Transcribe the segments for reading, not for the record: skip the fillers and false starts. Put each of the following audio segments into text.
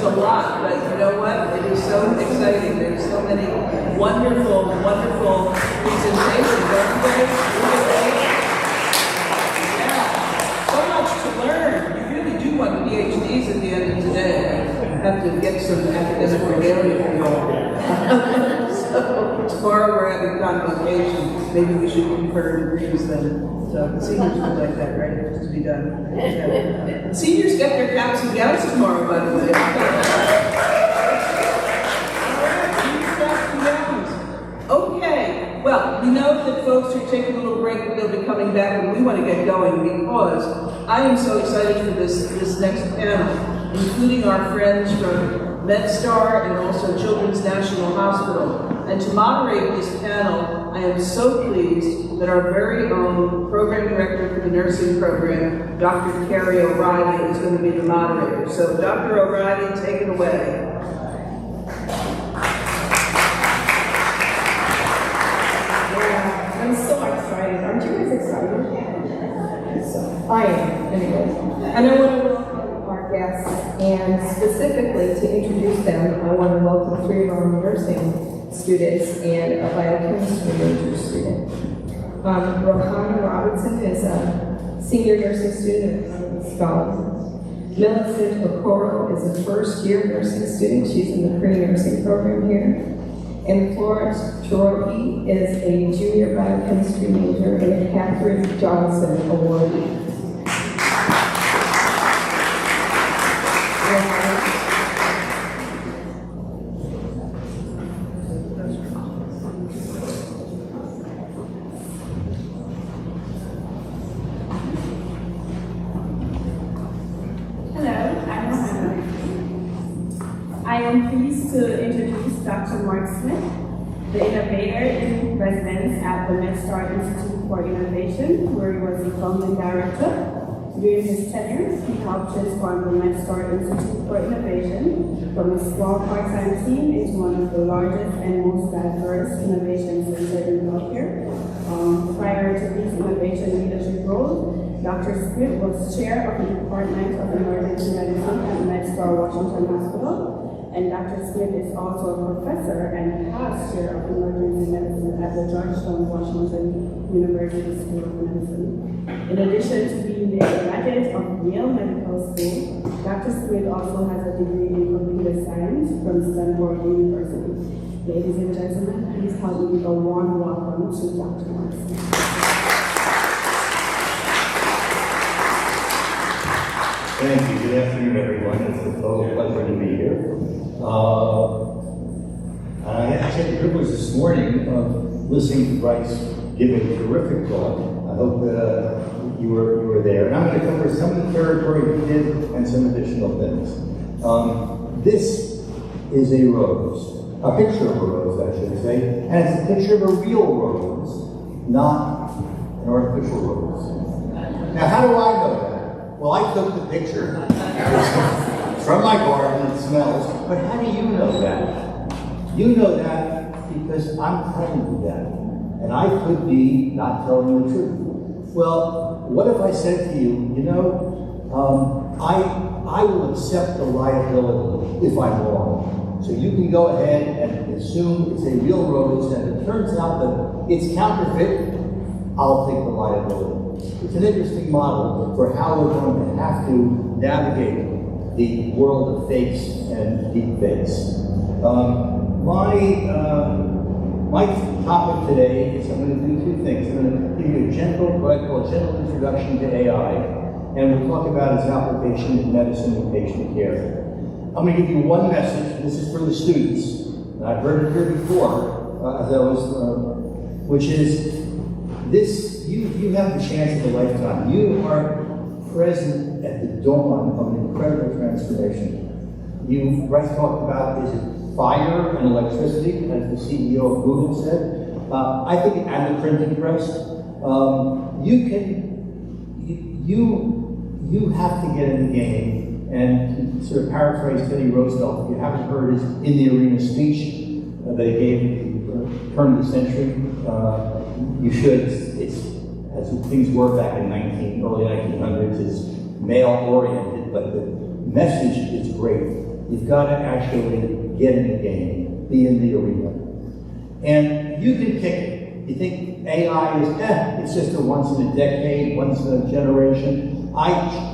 a lot, but you know what? It is so exciting. There's so many wonderful, wonderful presentations. Yeah, so much to learn. You really do want PhDs at the end of today. Have to get some academic regalia for you all. So tomorrow we're having convocation. Maybe we should confer degrees then. So the seniors would like that, right? Just to be done. Yeah. Seniors get their caps and gowns tomorrow, by the way. Okay. Well, we know that folks are taking a little break, but they'll be coming back, and we want to get going because I am so excited for this next panel, including our friends from MedStar and also Children's National Hospital. And to moderate this panel, I am so pleased that our very own program director for the nursing program, Dr. Carrie O'Reilly, is going to be the moderator. So Dr. O'Reilly, take it away. Yeah, I'm so excited. Aren't you guys excited? So, I am, anyway. And I want to welcome our guests, and specifically to introduce them, I want to welcome 3 of our nursing students and a biochemistry major student. Rohana Robinson is a senior nursing student at Scholar. Millicent Okoro is a first-year nursing student. She's in the pre-nursing program here. And Florence Cherokee is a junior biochemistry major and a Catherine Johnson awardee. I am pleased to introduce Dr. Mark Smith, the Innovator-in-Residence at the MedStar Institute for Innovation, where he was the founding director. During his tenure, he helped transform the MedStar Institute for Innovation from a small part-time team into one of the largest and most diverse innovation centers in healthcare. Prior to these innovation leadership roles, Dr. Smith was chair of the Department of Emergency Medicine at MedStar Washington Hospital. And Dr. Smith is also a professor and past chair of emergency medicine at the Georgetown Washington University School of Medicine. In addition to being a graduate of Yale Medical School, Dr. Smith also has a degree in computer science from Stanford University. Ladies and gentlemen, please help me give a warm welcome to Dr. Mark Smith. Thank you. Good afternoon, everyone. It's a total pleasure to be here. I had the privilege this morning of listening to Bryce give a terrific talk. I hope you were there. And I'm going to cover some of the territory we did and some additional things. This is a rose, a picture of a rose, I should say, and it's a picture of a real rose, not an artificial rose. Now, how do I know that? Well, I took the picture from my garden, it smells, but how do you know that? You know that because I'm telling you that, and I could be not telling the truth. Well, what if I said to you, you know, I will accept the liability if I'm wrong. So you can go ahead and assume it's a real rose, and if it turns out that it's counterfeit, I'll take the liability. It's an interesting model for how we're going to have to navigate the world of fakes and deep fakes. My topic today is I'm going to do 2 things. I'm going to give you what I call a gentle introduction to AI, and we'll talk about its application in medicine and patient care. I'm going to give you one message. This is for the students. And I've heard it here before, which is this: you have the chance of a lifetime. You are present at the dawn of an incredible transformation. Bryce talked about, is it fire and electricity, as the CEO of Google said. I think, and the printing press. You have to get in the game, and to sort of paraphrase Teddy Roosevelt, if you haven't heard his In the Arena speech that he gave at the turn of the century, you should. It's as things were back in early 1900s, it's male-oriented, but the message is great. You've got to actually get in the game, be in the arena. And you can pick it. You think AI is, it's just a once in a decade, once in a generation.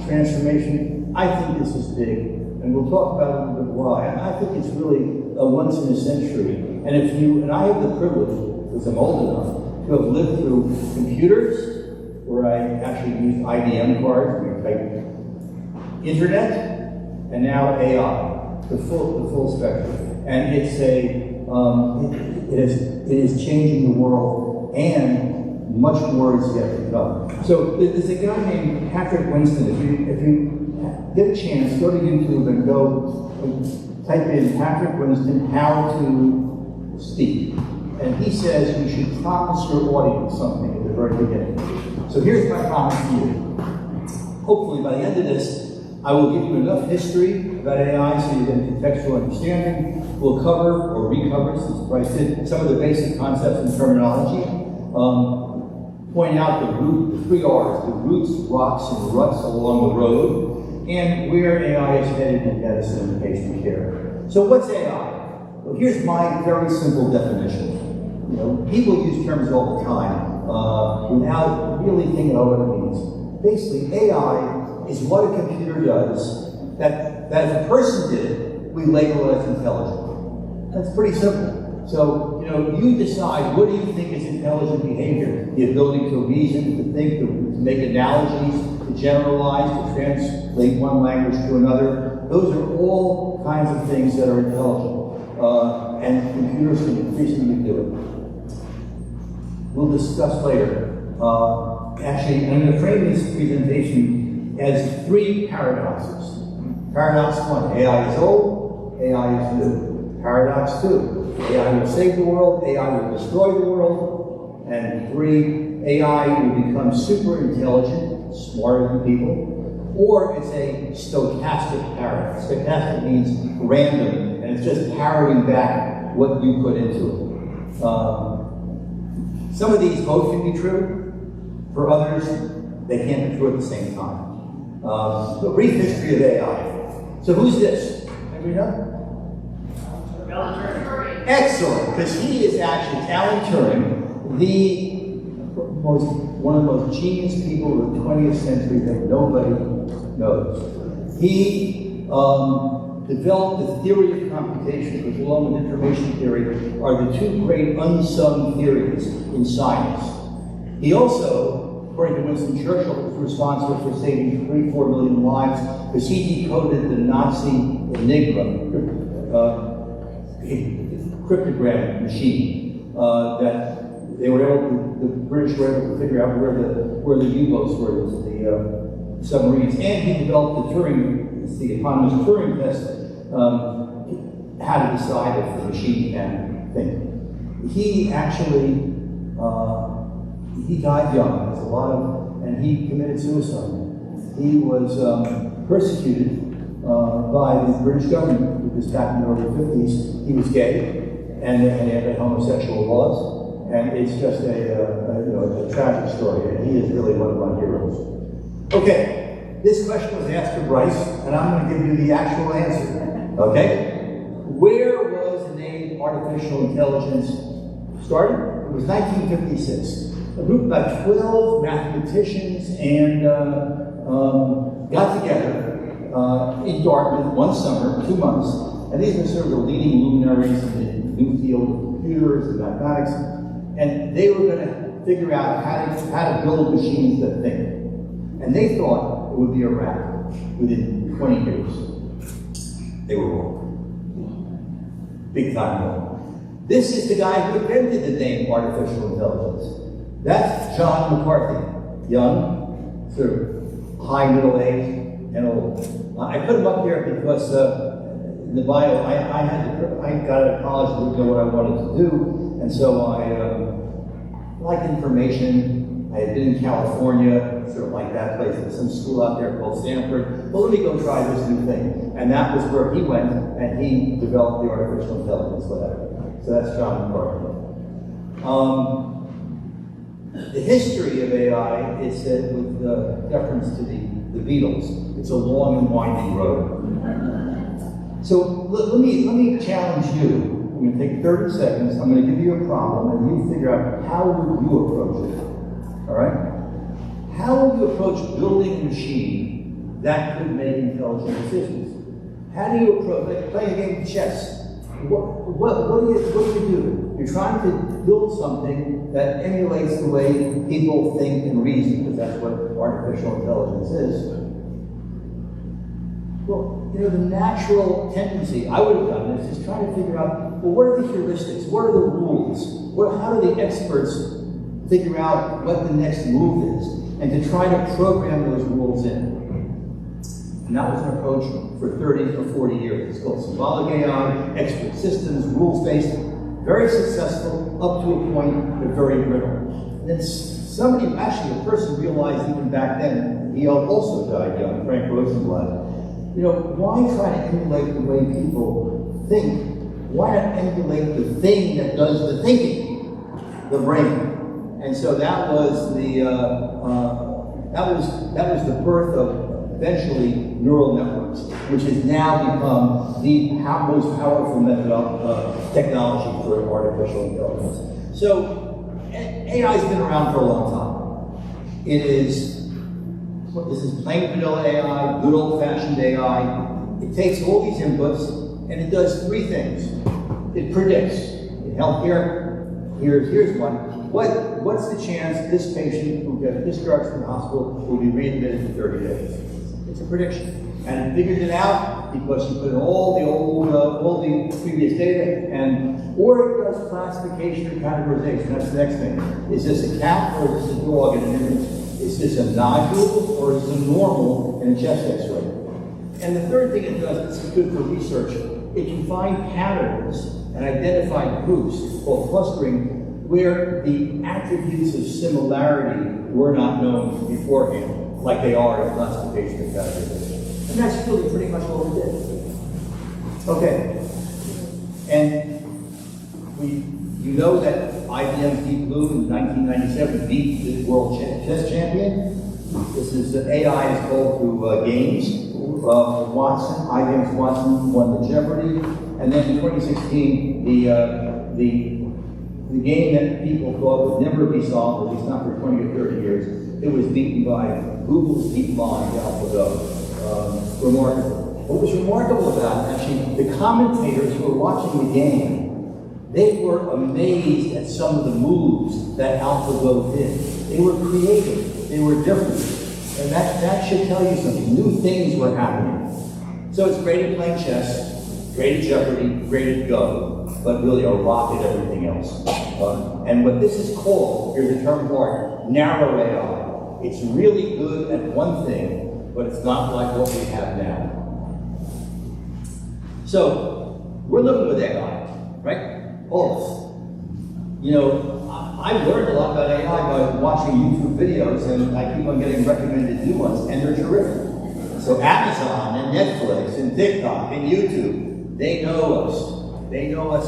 Transformation, I think this is big. And we'll talk about it a little bit why. And I think it's really a once in a century. And I have the privilege, because I'm old enough, to have lived through computers, where I actually used IBM cards, where you type internet, and now AI, the full spectrum. And it's it is changing the world, and much more is yet to come. So there's a guy named Patrick Winston. If you get a chance, go to YouTube and go type in Patrick Winston, how to speak. And he says you should promise your audience something at the very beginning. So here's my promise to you. Hopefully by the end of this, I will give you enough history about AI so you get a contextual understanding. We'll cover or recover, since Bryce did, some of the basic concepts and terminology. Point out the 3 R's, the roots, rocks, and ruts along the road, and where AI is headed in medicine and patient care. So what's AI? Well, here's my very simple definition. You know, people use terms all the time without really thinking about what it means. Basically, AI is what a computer does that if a person did, we label it as intelligent. That's pretty simple. So, you know, you decide what do you think is intelligent behavior? The ability to reason, to think, to make analogies, to generalize, to translate one language to another. Those are all kinds of things that are intelligent. And computers can increasingly do it. We'll discuss later. Actually, I'm going to frame this presentation as 3 paradoxes. Paradox 1, AI is old, AI is new. Paradox 2, AI will save the world, AI will destroy the world. And 3, AI will become super intelligent, smarter than people. Or it's a stochastic paradox. Stochastic means random, and it's just parroting back what you put into it. Some of these both can be true. For others, they can't be true at the same time. A brief history of AI. So who's this? Anybody know? Excellent, because he is actually Alan Turing, one of the most genius people of the 20th century that nobody knows. He developed the theory of computation, which along with information theory are the 2 great unsung theories in science. He also, according to Winston Churchill, was responsible for saving 3-4 million lives because he decoded the Nazi Enigma, cryptogram machine that they were able to, the British were able to figure out where the U-boats were, the submarines, and he developed the eponymous Turing test, how to decide if the machine can think. He actually he died young. There's a lot of, and he committed suicide. He was persecuted by the British government because back in the early 50s he was gay and he had homosexual laws, and it's just a tragic story. And he is really one of my heroes. Okay, this question was asked to Bryce, and I'm going to give you the actual answer. Okay, where was the name artificial intelligence started? It was 1956. A group of about 12 mathematicians and got together in Dartmouth one summer, 2 months, and these were sort of the leading luminaries in the new field of computers and mathematics, and they were going to figure out how to build machines that think. And they thought it would be a wrap within 20 years. They were wrong. Big time wrong. This is the guy who invented the name artificial intelligence. That's John McCarthy, young, sort of high middle age and old. I put him up here because in the bio, I got out of college and didn't know what I wanted to do, and so I liked information. I had been in California, sort of like that place, there's some school out there called Stanford. Well, let me go try this new thing. And that was where he went, and he developed the artificial intelligence lab. So that's John McCarthy. The history of AI is said with reference to the Beatles. It's a long and winding road. So let me challenge you. I'm going to take 30 seconds. I'm going to give you a problem, and you figure out how would you approach it. All right? How would you approach building a machine that could make intelligent decisions? How do you approach, like playing a game of chess? What do you do? You're trying to build something that emulates the way people think and reason, because that's what artificial intelligence is. Well, you know, the natural tendency, I would have done this, is trying to figure out, well, what are the heuristics? What are the rules? How do the experts figure out what the next move is? And to try to program those rules in. And that was an approach for 30 or 40 years. It's called symbolic AI, expert systems, rules-based, very successful up to a point, but very brittle. And then somebody, actually a person realized even back then, he also died young, Frank Rosenblatt, you know, why try to emulate the way people think? Why not emulate the thing that does the thinking, the brain? And so that was the birth of eventually neural networks, which has now become the most powerful method of technology for artificial intelligence. So AI has been around for a long time. This is plain vanilla AI, good old-fashioned AI. It takes all these inputs and it does three things. It predicts. In healthcare, here's one. What's the chance this patient who gets discharged from the hospital will be readmitted in 30 days? It's a prediction. And it figures it out because you put in all the previous data, or it does classification or categorization. That's the next thing. Is this a cat or is this a dog in an image? Is this a nodule or is it a normal in a chest x-ray? And the third thing it does, this is good for research, it can find patterns and identify groups called clustering where the attributes of similarity were not known beforehand, like they are in classification and categorization. And that's really pretty much what we did. Okay. And you know that IBM's Deep Blue in 1997 beat the world chess champion. This is AI is called through games. Watson, IBM's Watson won the Jeopardy. And then in 2016, the game that people thought would never be solved, at least not for 20 or 30 years, it was beaten by Google's DeepMind, AlphaGo. Remarkable. What was remarkable about it, actually, the commentators who were watching the game, they were amazed at some of the moves that AlphaGo did. They were creative, they were different. And that should tell you something. New things were happening. So it's great at playing chess, great at Jeopardy, great at Go, but really a rock at everything else. And what this is called, here's a term for it, narrow AI. It's really good at one thing, but it's not like what we have now. So, we're living with AI, right? All of us. You know, I learned a lot about AI by watching YouTube videos, and I keep on getting recommended new ones, and they're terrific. So Amazon and Netflix and TikTok and YouTube, they know us. They know us,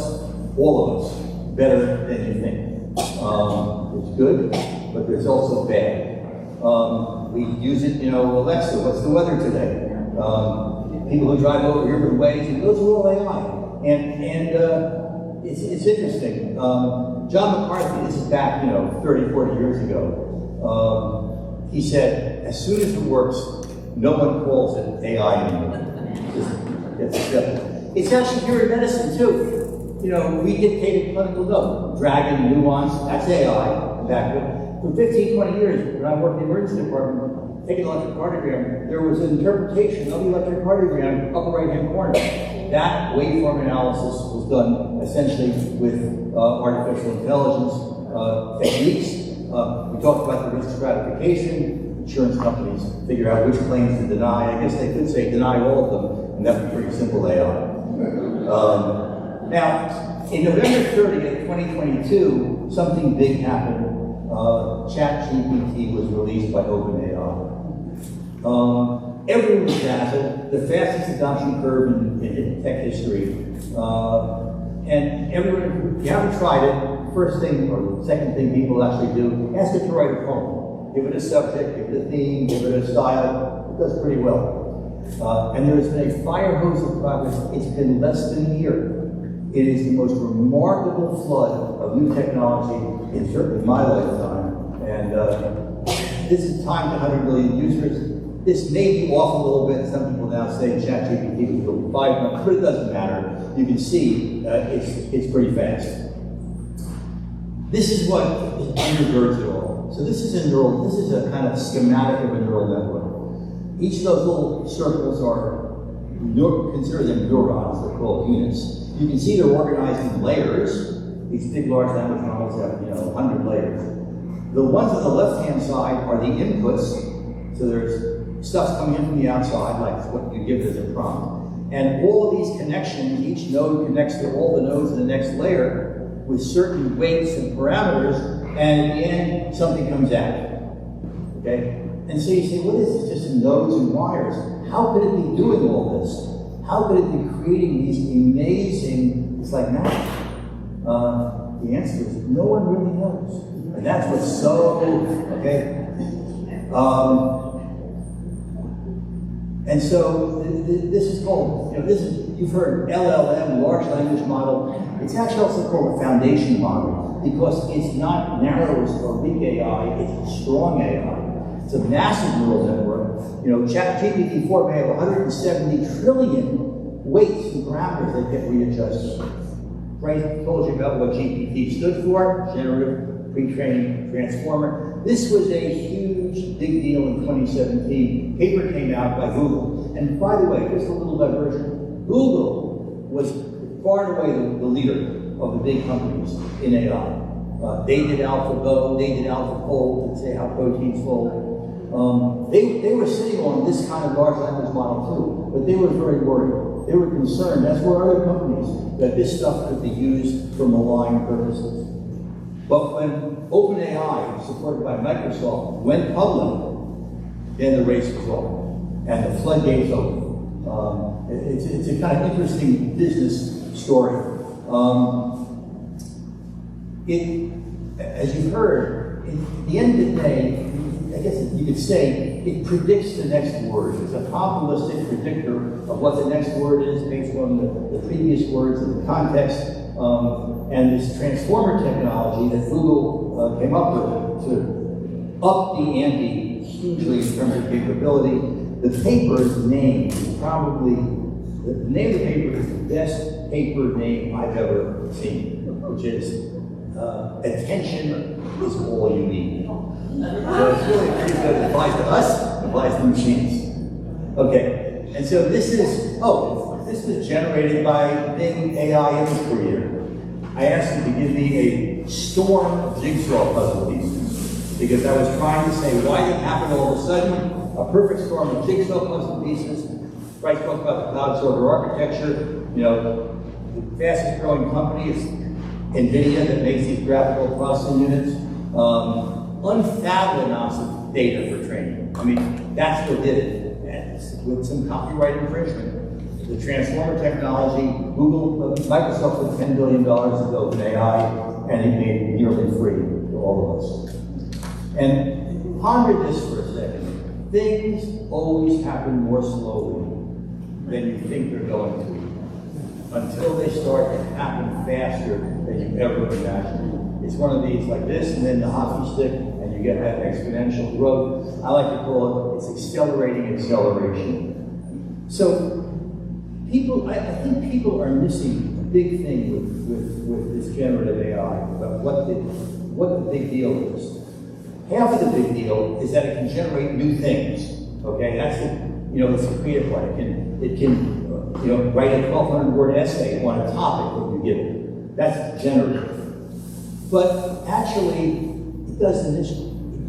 all of us, better than you think. It's good, but there's also bad. We use it, you know, Alexa, what's the weather today? People who drive over here with Waze, and those are all AI. And it's interesting. John McCarthy, this is back, 30, 40 years ago, he said, as soon as it works, no one calls it AI anymore. It's accepted. It's actually here in medicine, too. We dictated clinical note. Dragon, nuance, that's AI. Back for 15, 20 years, when I worked in the emergency department, taking electrocardiogram, there was an interpretation of the electrocardiogram upper right-hand corner. That waveform analysis was done essentially with artificial intelligence techniques. We talked about the risk stratification. Insurance companies figure out which claims to deny. I guess they could say deny all of them, and that would be pretty simple AI. Now, in November 30th, 2022, something big happened. ChatGPT was released by OpenAI. Everyone was dazzled, the fastest adoption curve in tech history. And everyone, if you haven't tried it, first thing or second thing people actually do, ask it to write a poem. Give it a subject, give it a theme, give it a style. It does pretty well. And there's been a fire hose of progress. It's been less than a year. It is the most remarkable flood of new technology in certainly my lifetime. And this is timed to 100 million users. This may be off a little bit. Some people now say ChatGPT was 5 months, but it doesn't matter. You can see it's pretty fast. This is what undergirds it all. So this is a kind of schematic of a neural network. Each of those little circles are, consider them neurons, they're called units. You can see they're organized in layers. These big, large language models have, 100 layers. The ones on the left-hand side are the inputs. So there's stuff's coming in from the outside, like what you give as a prompt. And all of these connections, each node connects to all the nodes in the next layer with certain weights and parameters, and at the end, something comes out. Okay? And so you say, what is this? Just nodes and wires. How could it be doing all this? How could it be creating these amazing, it's like magic? The answer is no one really knows. And that's what's so, okay? And so this is called, you've heard LLM, large language model. It's actually also called a foundation model because it's not narrow or weak AI, it's strong AI. It's a massive neural network. ChatGPT-4 may have 170 trillion weights and parameters that get readjusted. Right? Told you about what GPT stood for, generative pre-training transformer. This was a huge, big deal in 2017. Paper came out by Google. And by the way, just a little diversion, Google was far and away the leader of the big companies in AI. They did AlphaGo, they did AlphaFold, to say how proteins fold. They were sitting on this kind of large language model too, but they were very worried. They were concerned, as were other companies, that this stuff could be used for malign purposes. But when OpenAI, supported by Microsoft, went public, then the race was on, and the floodgates opened. It's a kind of interesting business story. As you've heard, at the end of the day, I guess you could say, it predicts the next word. It's a probabilistic predictor of what the next word is based on the previous words and the context. And this transformer technology that Google came up with to up the ante hugely in terms of capability. The paper's name is probably, the name of the paper is the best paper name I've ever seen, which is attention is all you need. So it's really pretty good. It applies to us, it applies to machines. Okay, and so this was generated by Bing AI Image Creator. I asked him to give me a storm of jigsaw puzzle pieces because I was trying to say why did it happen all of a sudden? A perfect storm of jigsaw puzzle pieces. Bryce talked about the cloud server architecture. The fastest growing company is NVIDIA that makes these graphical processing units. Unfathomable amounts of data for training. I mean, that's what did it. And with some copyright infringement. The transformer technology, Microsoft put $10 billion to OpenAI, and it made it nearly free to all of us. And ponder this for a second. Things always happen more slowly than you think they're going to, until they start to happen faster than you ever imagined. It's one of these like this, and then the hockey stick, and you get that exponential growth. I like to call it, it's accelerating acceleration. So, I think people are missing a big thing with this generative AI, about what the big deal is. Half of the big deal is that it can generate new things. Okay, that's it's a creative part. It can write a 1,200-word essay on a topic that you give it. That's generative. But actually, it doesn't. It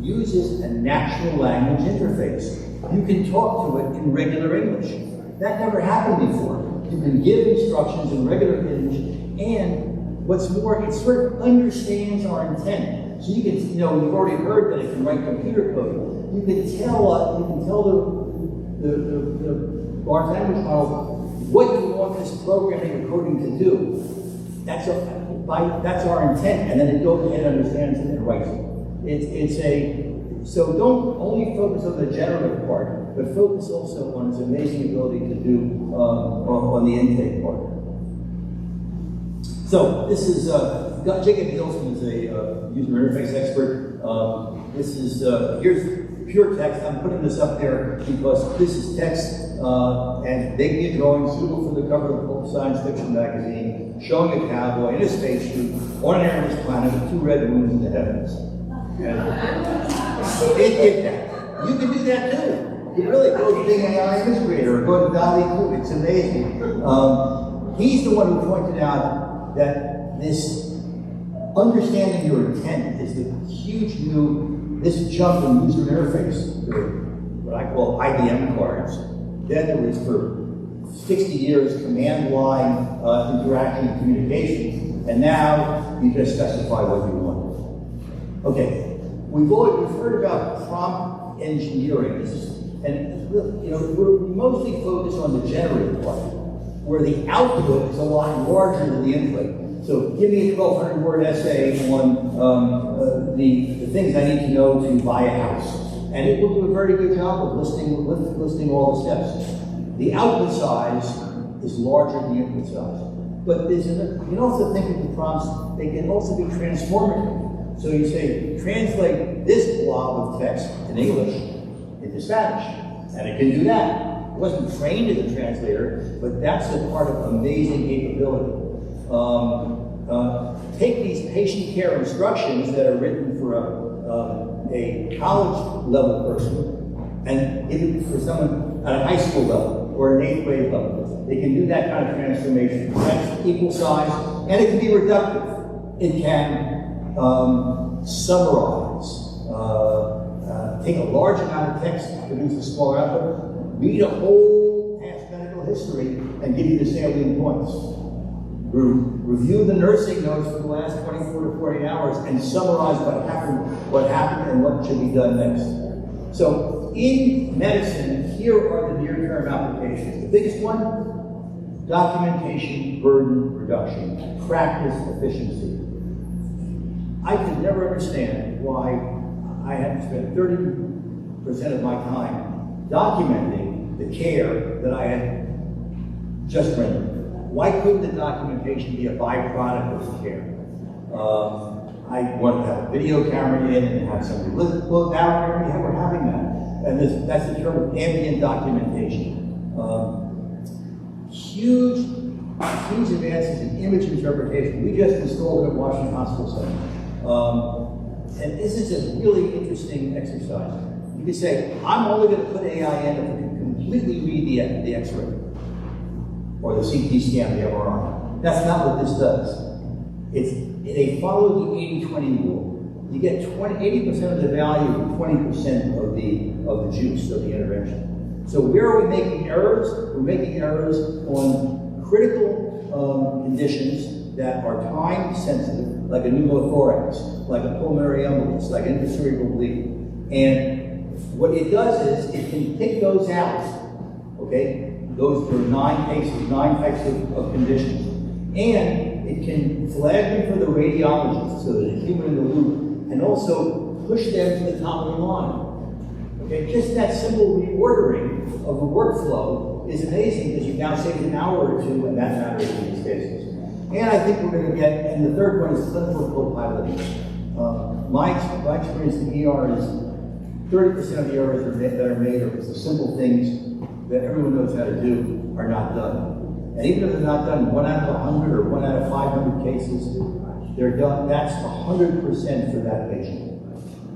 uses a natural language interface. You can talk to it in regular English. That never happened before. You can give instructions in regular English, and what's more, it sort of understands our intent. So you can, you've already heard that it can write computer code. You can tell the large language model what you want this programming or coding to do. That's our intent, and then it goes ahead and understands it and writes it. So don't only focus on the generative part, but focus also on its amazing ability to do on the intake part. So this is, Jacob Nielsen is a user interface expert. This is, here's pure text. I'm putting this up there because this is text and making a drawing suitable for the cover of the science fiction magazine, showing a cowboy in a spacesuit on an airless planet with 2 red moons in the heavens. It did that. You can do that too. You really go to being an AI image creator, or go to Dali Ku. It's amazing. He's the one who pointed out that this understanding your intent is the huge new, this jump in user interface, what I call IBM cards. Then there was for 60 years command line interaction and communication, and now you just specify what you want. Okay, we've heard about prompt engineering. This is, and you know, we're mostly focused on the generative part, where the output is a lot larger than the input. So give me a 1,200 word essay on the things I need to know to buy a house. And it will do a very good job of listing all the steps. The output size is larger than the input size. But you can also think of the prompts, they can also be transformative. So you say, translate this blob of text in English into Spanish. And it can do that. It wasn't trained as a translator, but that's a part of amazing capability. Take these patient care instructions that are written for a college level person and give it for someone at a high school level or an 8th grade level. They can do that kind of transformation. That's equal size, and it can be reductive. It can summarize, take a large amount of text, produce a smaller output, read a whole past medical history, and give you the salient points. Review the nursing notes for the last 24 to 40 hours and summarize what happened and what should be done next. So in medicine, here are the near-term applications. The biggest one, documentation burden reduction, practice efficiency. I could never understand why I had to spend 30% of my time documenting the care that I had just rendered. Why couldn't the documentation be a byproduct of the care? I wanted to have a video camera in and have somebody look down here. We're having that. And that's the term of ambient documentation. Huge advances in image interpretation. We just installed it at Washington Hospital Center. And this is a really interesting exercise. You could say, I'm only going to put AI in if it can completely read the X-ray or the CT scan, the MRI. That's not what this does. They follow the 80-20 rule. You get 80% of the value and 20% of the juice of the intervention. So where are we making errors? We're making errors on critical conditions that are time sensitive, like a pneumothorax, like a pulmonary embolus, like intracerebral bleeding. And what it does is it can pick those out, okay? Those are 9 cases, 9 types of conditions. And it can flag them for the radiologist, so that a human in the loop, and also push them to the top of the line. Okay, just that simple reordering of a workflow is amazing because you've now saved an hour or 2, and that matters in these cases. And I think we're going to get, and the third one is clinical co-piloting. My experience in the ER is 30% of the errors that are made are the simple things that everyone knows how to do are not done. And even if they're not done 1 out of 100 or 1 out of 500 cases, they're done. That's 100% for that patient.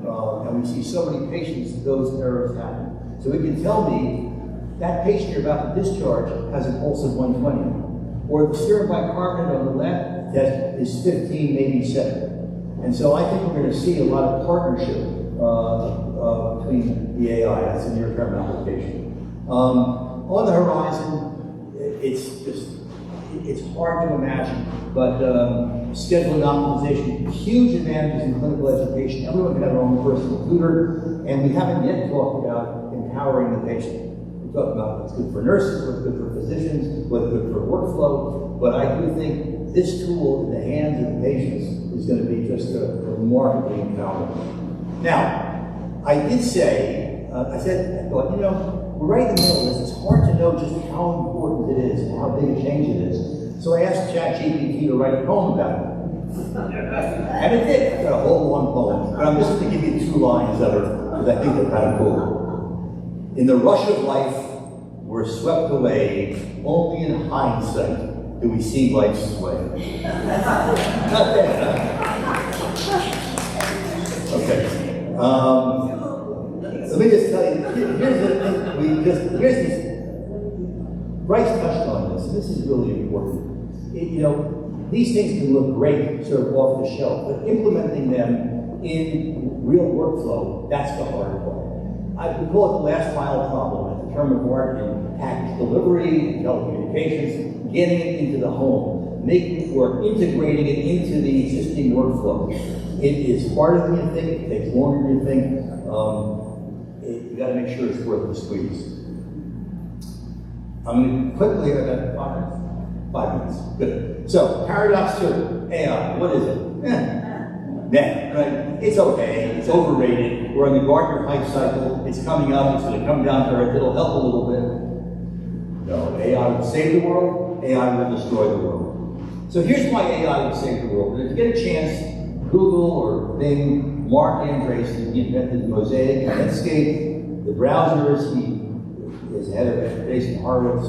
And we see so many patients, those errors happen. So it can tell me that patient you're about to discharge has a pulse of 120. Or the serum bicarbonate on the left test is 15, maybe 7. And so I think we're going to see a lot of partnership between the AI. That's a near-term application. On the horizon, it's hard to imagine, but scheduling optimization, huge advantages in clinical education. Everyone can have their own personal tutor, and we haven't yet talked about empowering the patient. We talked about what's good for nurses, what's good for physicians, what's good for workflow, but I do think this tool in the hands of the patients is going to be just a remarkably empowering. Now, I did say, I thought, you know, we're right in the middle of this. It's hard to know just how important it is and how big a change it is. So I asked ChatGPT to write a poem about it. And it did. I got a whole long poem. But I'm just going to give you 2 lines of it, because I think they're kind of cool. In the rush of life, we're swept away. Only in hindsight do we see life's sway. Not bad, huh? Okay. Let me just tell you, here's the thing, here's these, Bryce touched on this, and this is really important. You know, these things can look great, sort of off the shelf, but implementing them in real workflow, that's the hard part. We call it the last mile problem, the term of art in package delivery, in telecommunications, getting it into the home, making it work, integrating it into the existing workflow. It is harder than you think, it takes longer than you think. You got to make sure it's worth the squeeze. I'm going to quickly, I got 5 minutes. Good. So, paradox 2, AI, what is it? Right? It's okay, it's overrated. We're on the Gartner hype cycle, it's coming up, it's going to come down to earth, it'll help a little bit. No, AI will save the world, AI will destroy the world. So here's why AI will save the world. And if you get a chance, Google or Bing, Mark Andreessen, he invented Mosaic and Netscape, the browsers, he is head of Jason Horowitz,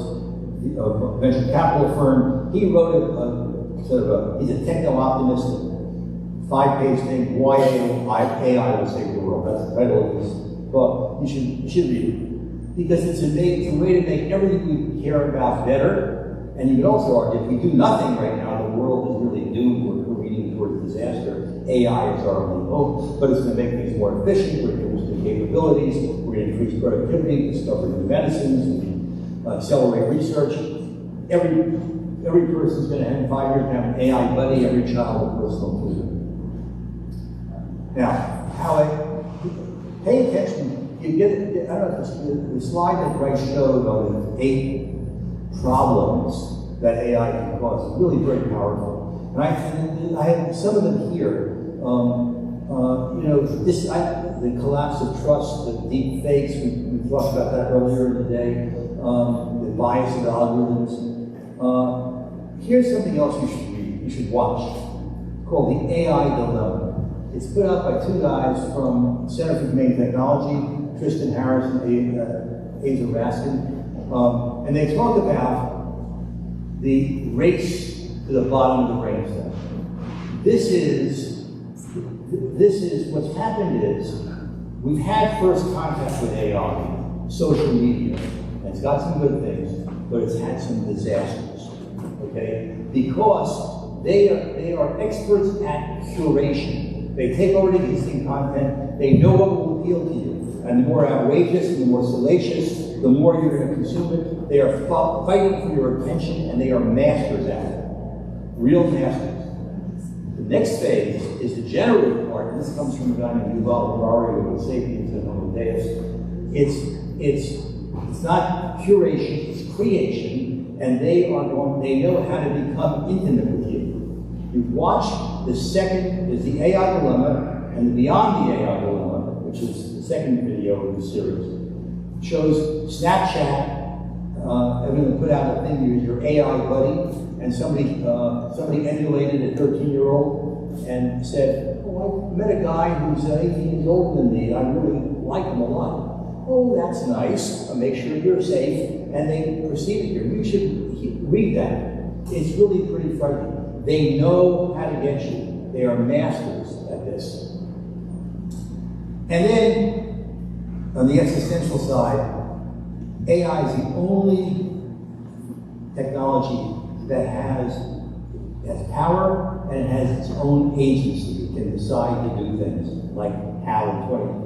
a venture capital firm. He wrote he's a techno-optimist, 5-page thing, why AI will save the world. That's the title of his book. You should read it. Because it's a way to make everything we care about better. And you could also argue, if we do nothing right now, the world is really doomed. We're leading towards disaster. AI is our only hope, but it's going to make things more efficient. We're going to boost the capabilities. We're going to increase productivity, discover new medicines, accelerate research. Every person's going to have 5 years to have an AI buddy. Every child a personal tutor. Now, pay attention. You get it. I don't know, the slide that Bryce showed on the 8 problems that AI can cause is really very powerful. And I have some of them here. You know, the collapse of trust, the deep fakes, we talked about that earlier in the day, the bias of algorithms. Here's something else you should read, you should watch, called The AI Dilemma. It's put out by 2 guys from Center for Humane Technology, Tristan Harris and Asa Raskin. And they talk about the race to the bottom of the brainstem. This is what's happened is we've had first contact with AI, social media, and it's got some good things, but it's had some disasters, okay? Because they are experts at curation. They take already existing content, they know what will appeal to you, and the more outrageous and the more salacious, the more you're going to consume it. They are fighting for your attention, and they are masters at it, real masters. The next phase is the generative part, and this comes from a guy named Yuval Harari with Sapiens and Homo Deus. It's not curation, it's creation, and they know how to become intimate with you. You watch the second is the AI Dilemma, and the Beyond the AI Dilemma, which is the second video in the series. It shows Snapchat. Everyone put out a thing, you're your AI buddy, and somebody emulated a 13-year-old and said, oh, I met a guy who's 18 years older than me, I really like him a lot. Oh, that's nice, make sure you're safe, and they proceeded here. You should read that. It's really pretty frightening. They know how to get you. They are masters at this. And then, on the existential side, AI is the only technology that has power and it has its own agency. It can decide to do things, like HAL in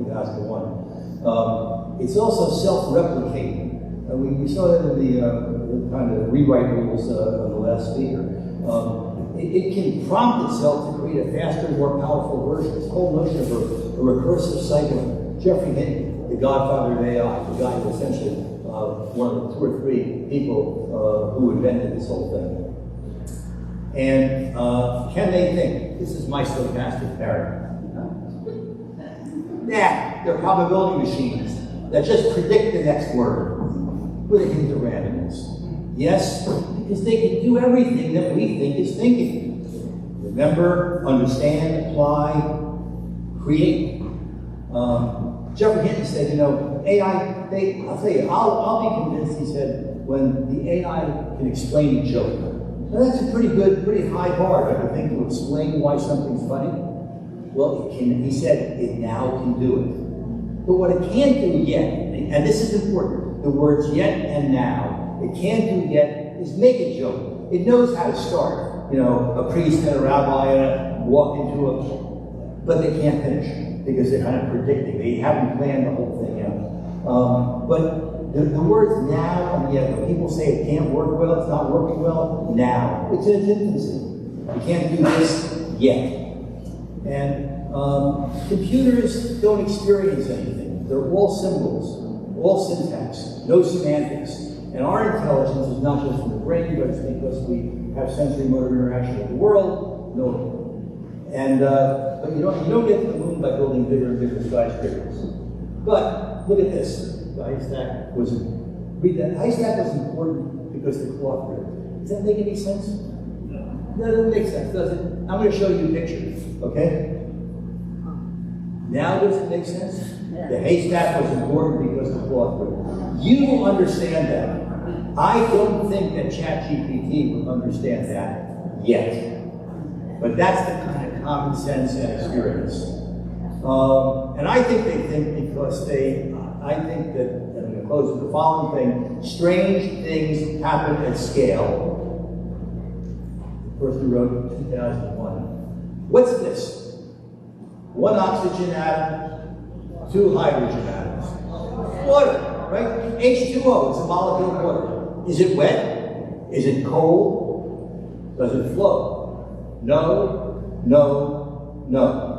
2001. It's also self-replicating. We saw that in the kind of rewrite rules of the last speaker. It can prompt itself to create a faster, more powerful version. This whole notion of a recursive cycle. Jeffrey Hinton, the godfather of AI, the guy who essentially one of the 2 or 3 people who invented this whole thing. And can they think? This is my stochastic paradigm. Nah, they're probability machines that just predict the next word with a hint of randomness. Yes, because they can do everything that we think is thinking. Remember, understand, apply, create. Jeffrey Hinton said, you know, AI, I'll tell you, I'll be convinced, he said, when the AI can explain a joke. Now that's a pretty good, pretty high bar, I would think, to explain why something's funny. Well, it can, he said, it now can do it. But what it can't do yet, and this is important, the words yet and now, it can't do yet is make a joke. It knows how to start. You know, a priest and a rabbi walk into a, but they can't finish because they're kind of predicting. They haven't planned the whole thing out. But the words now and yet, when people say it can't work well, it's not working well, now. It's in its infancy. You can't do this yet. And computers don't experience anything. They're all symbols, all syntax, no semantics. And our intelligence is not just from the brain, but it's because we have sensory motor interaction with the world. No. And but you don't get to the moon by building bigger and bigger skyscrapers. But look at this. The Herstek was important because the cloth ripped. Does that make any sense? No, it doesn't make sense, does it? I'm going to show you a picture, okay? Now does it make sense? The haystack was important because the cloth ripped. You understand that. I don't think that ChatGPT would understand that yet. But that's the kind of common sense and experience. And I think they think because I think that, and I'm going to close with the following thing, strange things happen at scale. The person who wrote it in 2001. What's this? One oxygen atom, two hydrogen atoms. Water, right? H2O is a molecule of water. Is it wet? Is it cold? Does it flow? No, no, no.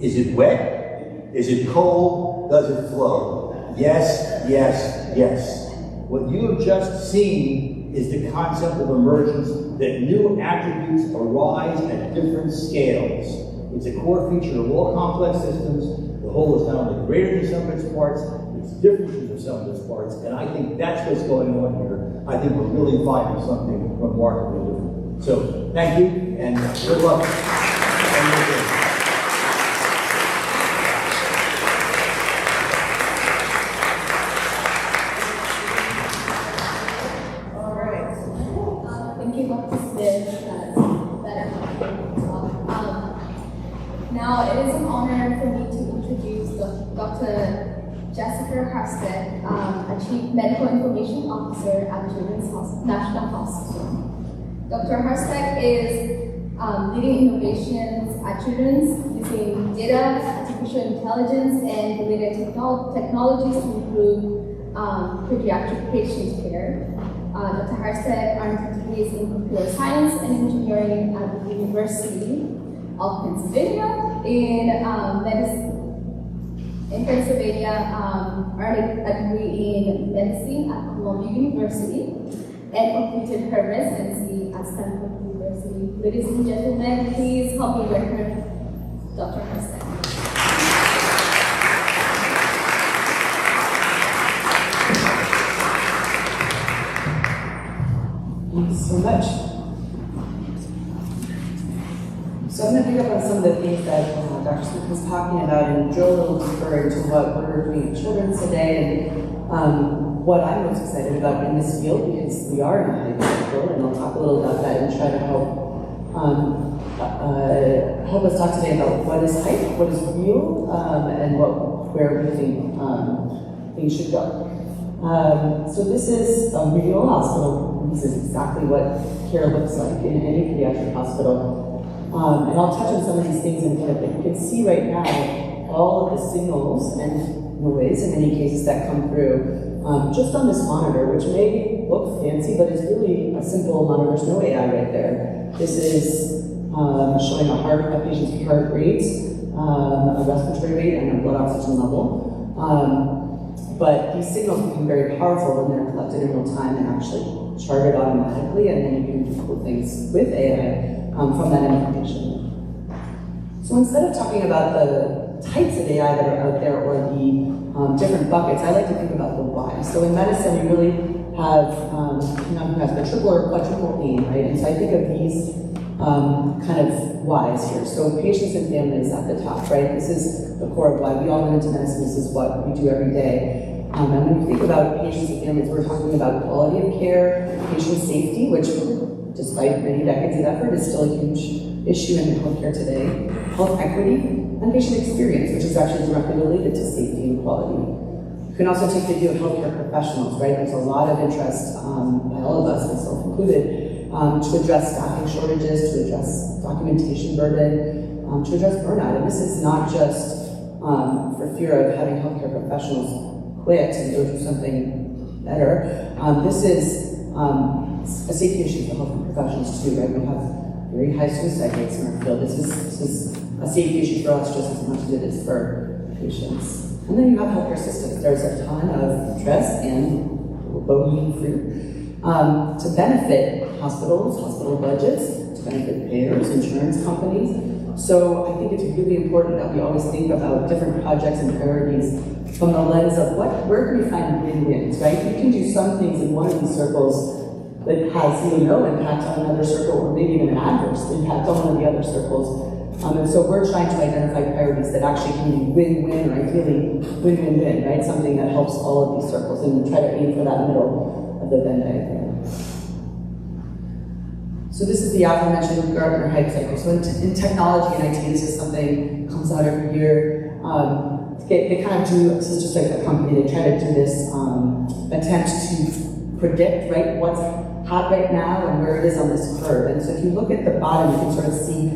Is it wet? Is it cold? Does it flow? Yes, yes, yes. What you have just seen is the concept of emergence, that new attributes arise at different scales. It's a core feature of all complex systems. The whole is not only greater than the sum of its parts, it's different from the sum of its parts. And I think that's what's going on here. I think we're really finding something remarkably different. So, thank you, and good luck. Now, it is an honor for me to introduce Dr. Herstek, a Chief Medical Information Officer at Children's National Hospital. Dr. Herstek is leading innovations at Children's using data, artificial intelligence, and related technologies to improve pediatric patient care. Dr. Herstek earned degrees in computer science and engineering at the University of Pennsylvania. In Pennsylvania, earned a degree in medicine at Columbia University and completed her residency at Stanford University. Ladies and gentlemen, please help me welcome Dr. Herstek. Thank you so much. So I'm going to pick up on some of the things that Dr. Smith was talking about and drill a little deeper into what we're doing at Children's today and what I'm most excited about in this field, because we are in a high field, and I'll talk a little about that and try to help us talk today about what is hype, what is real, and where we think things should go. So this is a real hospital. This is exactly what care looks like in any pediatric hospital. And I'll touch on some of these things in a minute, but you can see right now all of the signals and noise in many cases that come through just on this monitor, which may look fancy, but is really a simple monitor. There's no AI right there. This is showing a patient's heart rate, a respiratory rate, and a blood oxygen level. But these signals become very powerful when they're collected in real time and actually charted automatically, and then you can do cool things with AI from that information. So instead of talking about the types of AI that are out there or the different buckets, I like to think about the why. So in medicine, we really have, who has the triple or quadruple aim, right? And so I think of these kind of whys here. So patients and families at the top, right? This is the core of why we all went into medicine. This is what we do every day. And when you think about patients and families, we're talking about quality of care, patient safety, which despite many decades of effort is still a huge issue in healthcare today, health equity, and patient experience, which is actually directly related to safety and quality. You can also take the view of healthcare professionals, right? There's a lot of interest by all of us, myself included, to address staffing shortages, to address documentation burden, to address burnout. And this is not just for fear of having healthcare professionals quit and go do something better. This is a safety issue for healthcare professionals too, right? We have very high suicide rates in our field. This is a safety issue for us just as much as it is for patients. And then you have healthcare systems. There's a ton of interest and low-hanging fruit to benefit hospitals, hospital budgets, to benefit payers, insurance companies. So I think it's really important that we always think about different projects and priorities from the lens of where can we find win-wins, right? You can do some things in one of these circles that has either no impact on another circle or maybe even an adverse impact on one of the other circles. And so we're trying to identify priorities that actually can be win-win, or ideally win-win-win, right? Something that helps all of these circles and try to aim for that middle of the Venn diagram. So this is the aforementioned Gartner hype cycle. So in technology and IT, this is something that comes out every year. They kind of do, this is just like a company, they try to do this attempt to predict, right, what's hot right now and where it is on this curve. And so if you look at the bottom, you can sort of see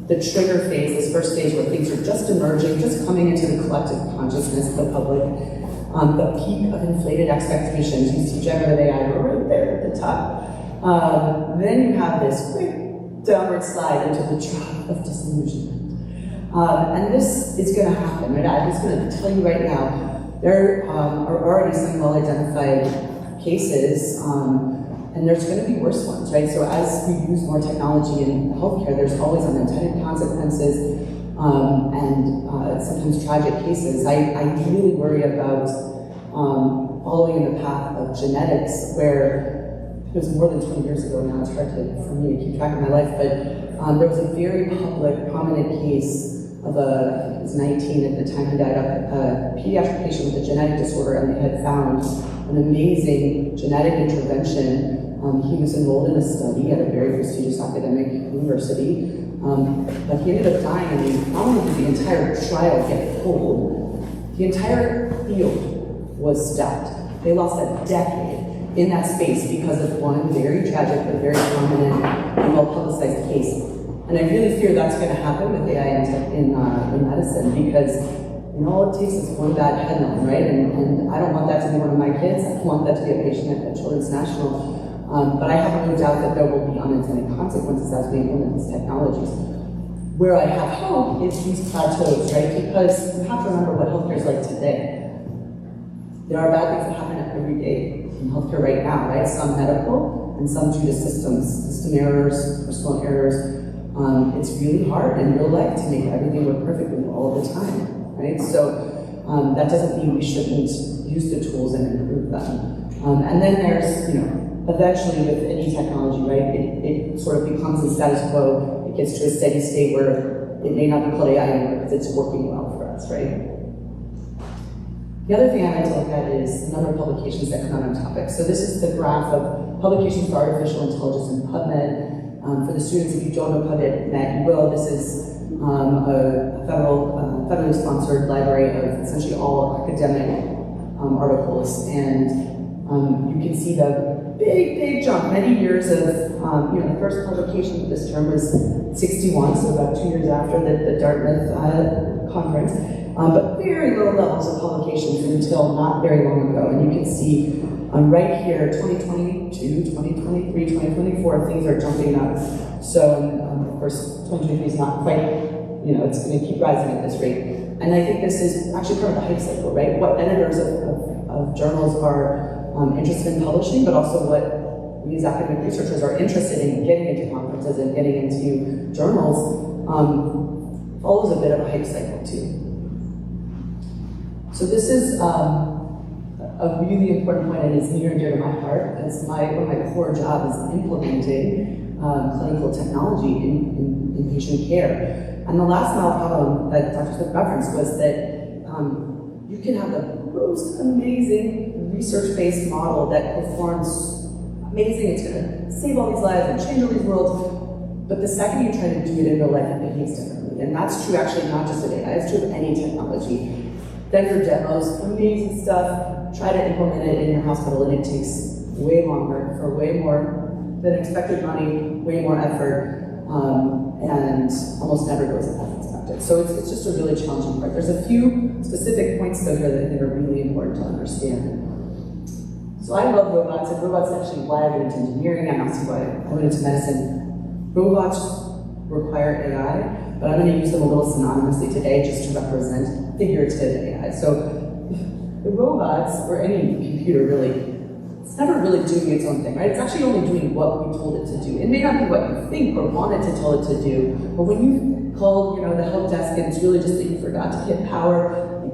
the trigger phase, this first stage where things are just emerging, just coming into the collective consciousness of the public. The peak of inflated expectations. You see generative AI right there at the top. Then you have this quick downward slide into the trough of disillusionment. And this is going to happen, right? I'm just going to tell you right now, there are already some well-identified cases, and there's going to be worse ones, right? So as we use more technology in healthcare, there's always unintended consequences and sometimes tragic cases. I really worry about following in the path of genetics, where it was more than 20 years ago now, it's hard for me to keep track of my life, but there was a very public, prominent case of I think it was 19 at the time he died, a pediatric patient with a genetic disorder, and they had found an amazing genetic intervention. He was enrolled in a study at a very prestigious academic university, but he ended up dying, and not only did the entire trial get pulled, the entire field was stopped. They lost a decade in that space because of one very tragic but very prominent and well-publicized case. And I really fear that's going to happen with AI in medicine, because all it takes is one bad headline, right? And I don't want that to be one of my kids. I don't want that to be a patient at Children's National. But I have no doubt that there will be unintended consequences as we implement these technologies. Where I have hope is these plateaus, right? Because you have to remember what healthcare is like today. There are bad things that happen every day in healthcare right now, right? Some medical and some due to system errors, personal errors. It's really hard in real life to make everything work perfectly all the time, right? So that doesn't mean we shouldn't use the tools and improve them. And then there's, eventually with any technology, right, it sort of becomes a status quo. It gets to a steady state where it may not be called AI anymore because it's working well for us, right? The other thing I like to look at is the number of publications that come out on topics. So this is the graph of publications for artificial intelligence in PubMed. For the students, if you don't know PubMed, you will. This is a federally sponsored library of essentially all academic articles, and you can see the big jump. Many years of, the first publication of this term was 61, so about 2 years after the Dartmouth conference. But very low levels of publications until not very long ago. And you can see right here, 2022, 2023, 2024, things are jumping up. So, of course, 2023 is not quite, it's going to keep rising at this rate. And I think this is actually part of the hype cycle, right? What editors of journals are interested in publishing, but also what we as academic researchers are interested in getting into conferences and getting into journals follows a bit of a hype cycle too. So this is a really important point, and it's near and dear to my heart, as one of my core jobs is implementing clinical technology in patient care. And the last mile problem that Dr. Smith referenced was that you can have the most amazing research-based model that performs amazing, it's gonna save all these lives and change all these worlds, but the second you try to do it in real life, it behaves differently. And that's true actually not just of AI, it's true of any technology. Then for demos, amazing stuff, try to implement it in your hospital and it takes way longer, for way more than expected money, way more effort, and almost never goes as expected. So it's just a really challenging part. There's a few specific points though here that I think are really important to understand. So I love robots, and robots is actually why I went into engineering, and also why I went into medicine. Robots require AI, but I'm going to use them a little synonymously today just to represent figurative AI. So the robots, or any computer really, it's never really doing its own thing, right? It's actually only doing what we told it to do. It may not be what you think or wanted to tell it to do, but when you call, the help desk and it's really just that you forgot to hit power,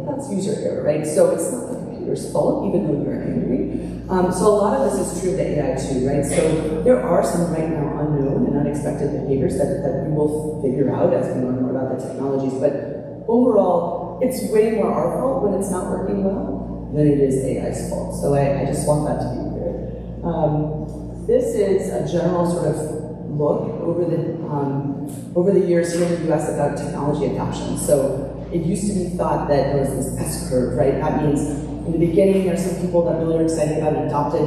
that's user error, right? So it's not the computer's fault, even though you're angry. So a lot of this is true of the AI too, right? So there are some right now unknown and unexpected behaviors that we will figure out as we learn more about the technologies, but overall, it's way more our fault when it's not working well than it is AI's fault. So I just want that to be clear. This is a general sort of look over the years here in the US about technology adoption. So it used to be thought that there was this S-curve, right? That means in the beginning, there's some people that really are excited about it and adopt it,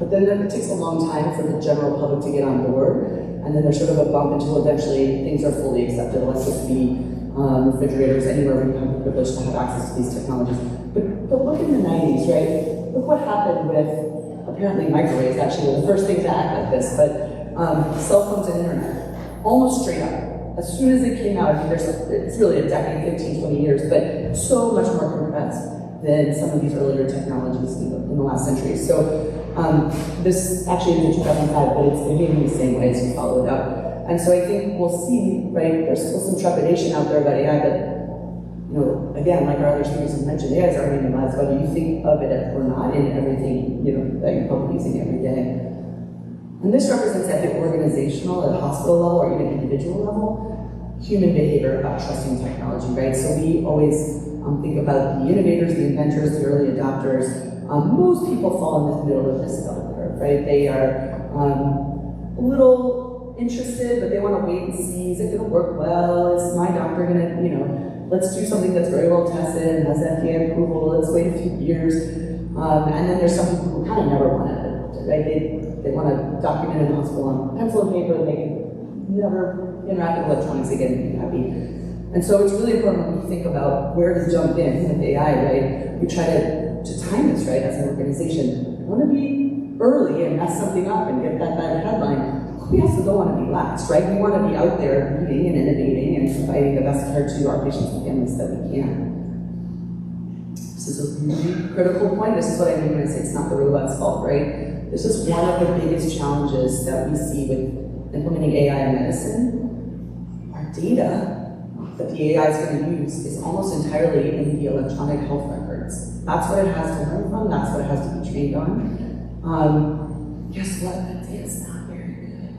but then it takes a long time for the general public to get on board, and then there's sort of a bump until eventually things are fully accepted. Let's just be refrigerators, anywhere we have the privilege to have access to these technologies. But look in the 90s, right? Look what happened with, apparently microwaves actually were the first thing to act like this, but cell phones and internet, almost straight up. As soon as it came out, I mean, it's really a decade, 15, 20 years, but so much more compressed than some of these earlier technologies in the last century. So this actually is in 2005, but it's behaving the same way as you follow it up. And so I think we'll see, right, there's still some trepidation out there about AI, but again, like our other speakers have mentioned, AI is already in your lives, whether you think of it or not in everything, that you're probably using every day. And this represents at the organizational, at the hospital level, or even individual level, human behavior about trusting technology, right? So we always think about the innovators, the inventors, the early adopters. Most people fall in the middle of this bell curve, right? They are a little interested, but they want to wait and see, is it going to work well? Is my doctor going to, let's do something that's very well tested and has FDA approval, let's wait a few years. And then there's some people who kind of never want to adopt it, right? They want to document in the hospital on pencil and paper, and they can never interact with electronics again and be happy. And so it's really important when we think about where to jump in with AI, right? We try to time this, right, as an organization. We want to be early and mess something up and get that bad headline. We also don't want to be last, right? We want to be out there reading and innovating and providing the best care to our patients and families that we can. This is a really critical point. This is what I mean when I say it's not the robot's fault, right? This is one of the biggest challenges that we see with implementing AI in medicine. Our data that the AI is going to use is almost entirely in the electronic health records. That's what it has to learn from, that's what it has to be trained on. Guess what? That data is not very good.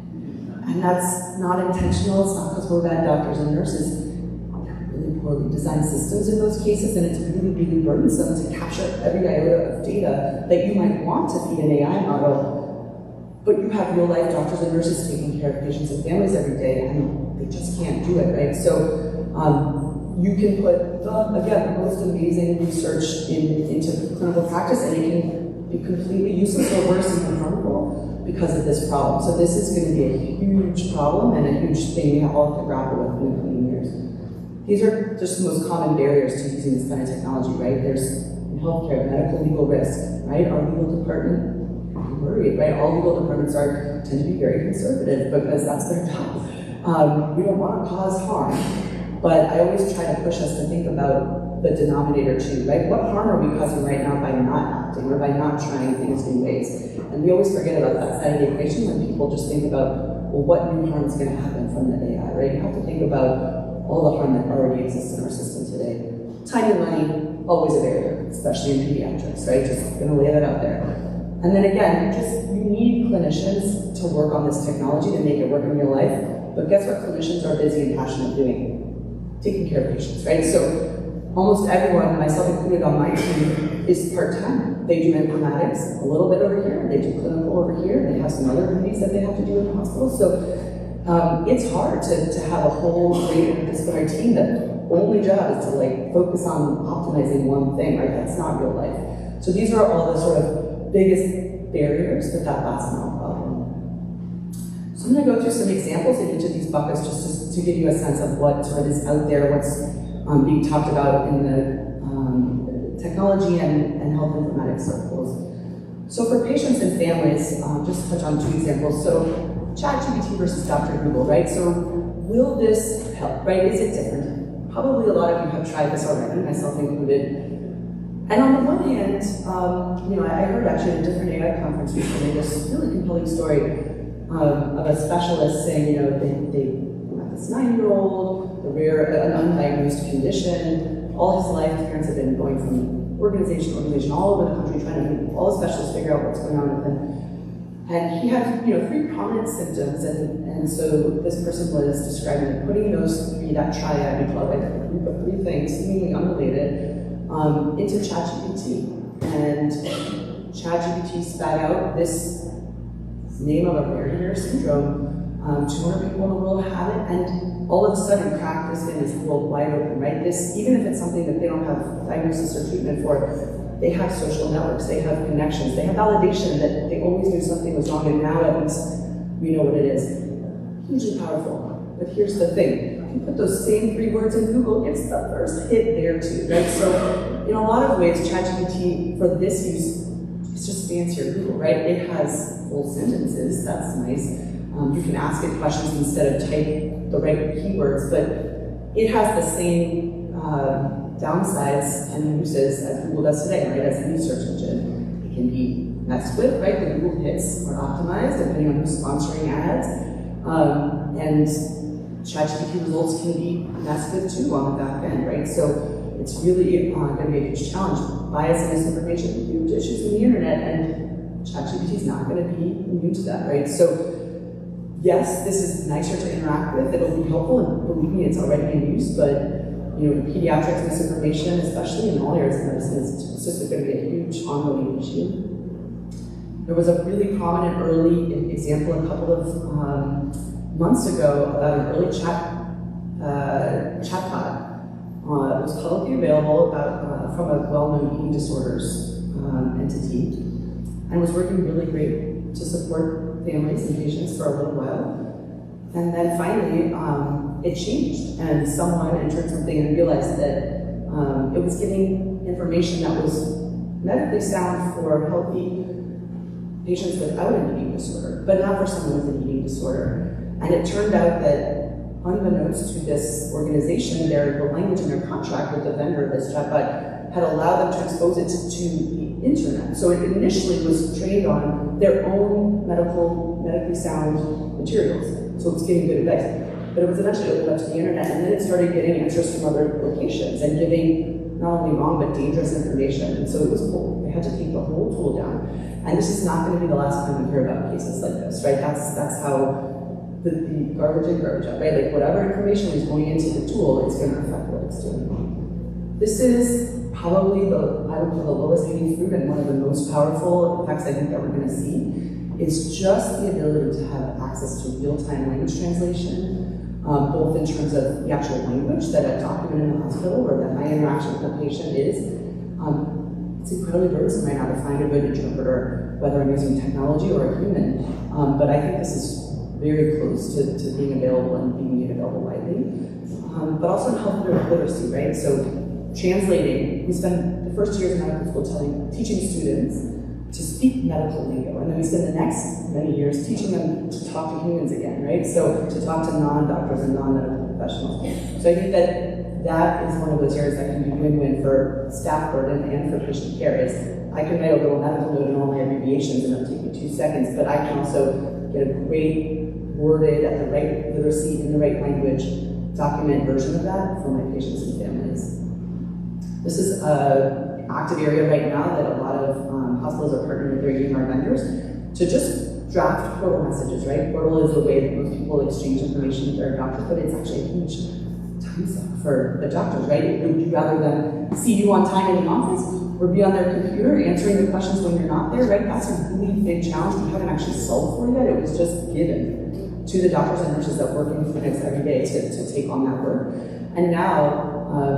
And that's not intentional, it's not because we're bad doctors and nurses. We have really poorly designed systems in those cases, and it's really, really burdensome to capture every iota of data that you might want to feed an AI model. But you have real life doctors and nurses taking care of patients and families every day, and they just can't do it, right? So you can put, again, the most amazing research into clinical practice, and it can be completely useless or worse, even harmful because of this problem. So this is going to be a huge problem and a huge thing we all have to grapple with in the coming years. These are just the most common barriers to using this kind of technology, right? There's in healthcare, medical legal risk, right? Our legal department, I'm worried, right? All legal departments tend to be very conservative because that's their job. We don't want to cause harm. But I always try to push us to think about the denominator too, right? What harm are we causing right now by not acting or by not trying things new ways? And we always forget about that side of the equation when people just think about, well, what new harm is going to happen from the AI, right? You have to think about all the harm that already exists in our system today. Time and money, always a barrier, especially in pediatrics, right? Just gonna lay that out there. And then again, you need clinicians to work on this technology to make it work in real life. But guess what clinicians are busy and passionate doing? Taking care of patients, right? So almost everyone, myself included on my team, is part-time. They do informatics a little bit over here, they do clinical over here, they have some other duties that they have to do in the hospital. So it's hard to have a whole great interdisciplinary team that only job is to like focus on optimizing one thing, right? That's not real life. So these are all the sort of biggest barriers to that last mile problem. So I'm going to go through some examples in each of these buckets just to give you a sense of what sort of is out there, what's being talked about in the technology and health informatics circles. So for patients and families, just touch on two examples. So ChatGPT versus Dr. Google, right? So will this help, right? Is it different? Probably a lot of you have tried this already, myself included. And on the one hand, I heard actually at a different AI conference recently this really compelling story of a specialist saying, they have this 9-year-old, an undiagnosed condition. All his life, his parents have been going from organization to organization all over the country, trying to make all the specialists figure out what's going on with him. And he had, 3 prominent symptoms, and so this person was describing putting that triad, we call it a group of 3 things, seemingly unrelated, into ChatGPT. And ChatGPT spat out this name of a rare syndrome. 200 people in the world have it, and all of a sudden practice is world wide open, right? This, even if it's something that they don't have diagnosis or treatment for, they have social networks, they have connections, they have validation that they always knew something was wrong, and now at least we know what it is. Hugely powerful. But here's the thing, if you put those same 3 words in Google, it's the first hit there too, right? So in a lot of ways, ChatGPT for this use, it's just fancier Google, right? It has full sentences, that's nice. You can ask it questions instead of type the right keywords, but it has the same downsides and uses as Google does today, right? As any search engine. It can be messed with, right? The Google hits are optimized depending on who's sponsoring ads. And ChatGPT results can be messed with too on the back end, right? So it's really going to be a huge challenge. Bias and misinformation, huge issues in the internet, and ChatGPT is not going to be immune to that, right? So yes, this is nicer to interact with, it'll be helpful, and believe me, it's already in use, but pediatrics misinformation, especially in all areas of medicine, it's just going to be a huge ongoing issue. There was a really prominent early example a couple of months ago about an early chatbot. It was publicly available from a well-known eating disorders entity, and was working really great to support families and patients for a little while. And then finally, it changed, and someone entered something and realized that it was giving information that was medically sound for healthy patients without an eating disorder, but not for someone with an eating disorder. And it turned out that unbeknownst to this organization, the language in their contract with the vendor of this chatbot had allowed them to expose it to the internet. So it initially was trained on their own medically sound materials. So it was getting good advice. But it was eventually opened up to the internet, and then it started getting answers from other locations and giving not only wrong but dangerous information. And so it was cool. They had to take the whole tool down. And this is not going to be the last time we hear about cases like this, right? That's how the garbage in, garbage out, right? Like whatever information is going into the tool, it's going to affect what it's doing. This is probably the lowest hanging fruit and one of the most powerful effects I think that we're going to see. It's just the ability to have access to real-time language translation, both in terms of the actual language that a document in the hospital or that my interaction with the patient is. It's incredibly burdensome right now to find a good interpreter, whether I'm using technology or a human. But I think this is very close to being available and being made available widely. But also in health literacy, right? So translating, we spend the first years in medical school teaching students to speak medical lingo, and then we spend the next many years teaching them to talk to humans again, right? So to talk to non-doctors and non-medical professionals. So I think that is one of those areas that can be win-win for staff burden and for patient care. Is I can write a little medical note in all my abbreviations and it'll take me 2 seconds, but I can also get a great worded at the right literacy in the right language document version of that for my patients and families. This is an active area right now that a lot of hospitals are partnering with their EMR vendors to just draft portal messages, right? Portal is a way that most people exchange information with their doctors, but it's actually a huge time suck for the doctors, right? Would you rather them see you on time in the office or be on their computer answering the questions when you're not there, right? That's a really big challenge. We haven't actually solved for yet. It was just given to the doctors and nurses that work in clinics every day to take on that work. And now,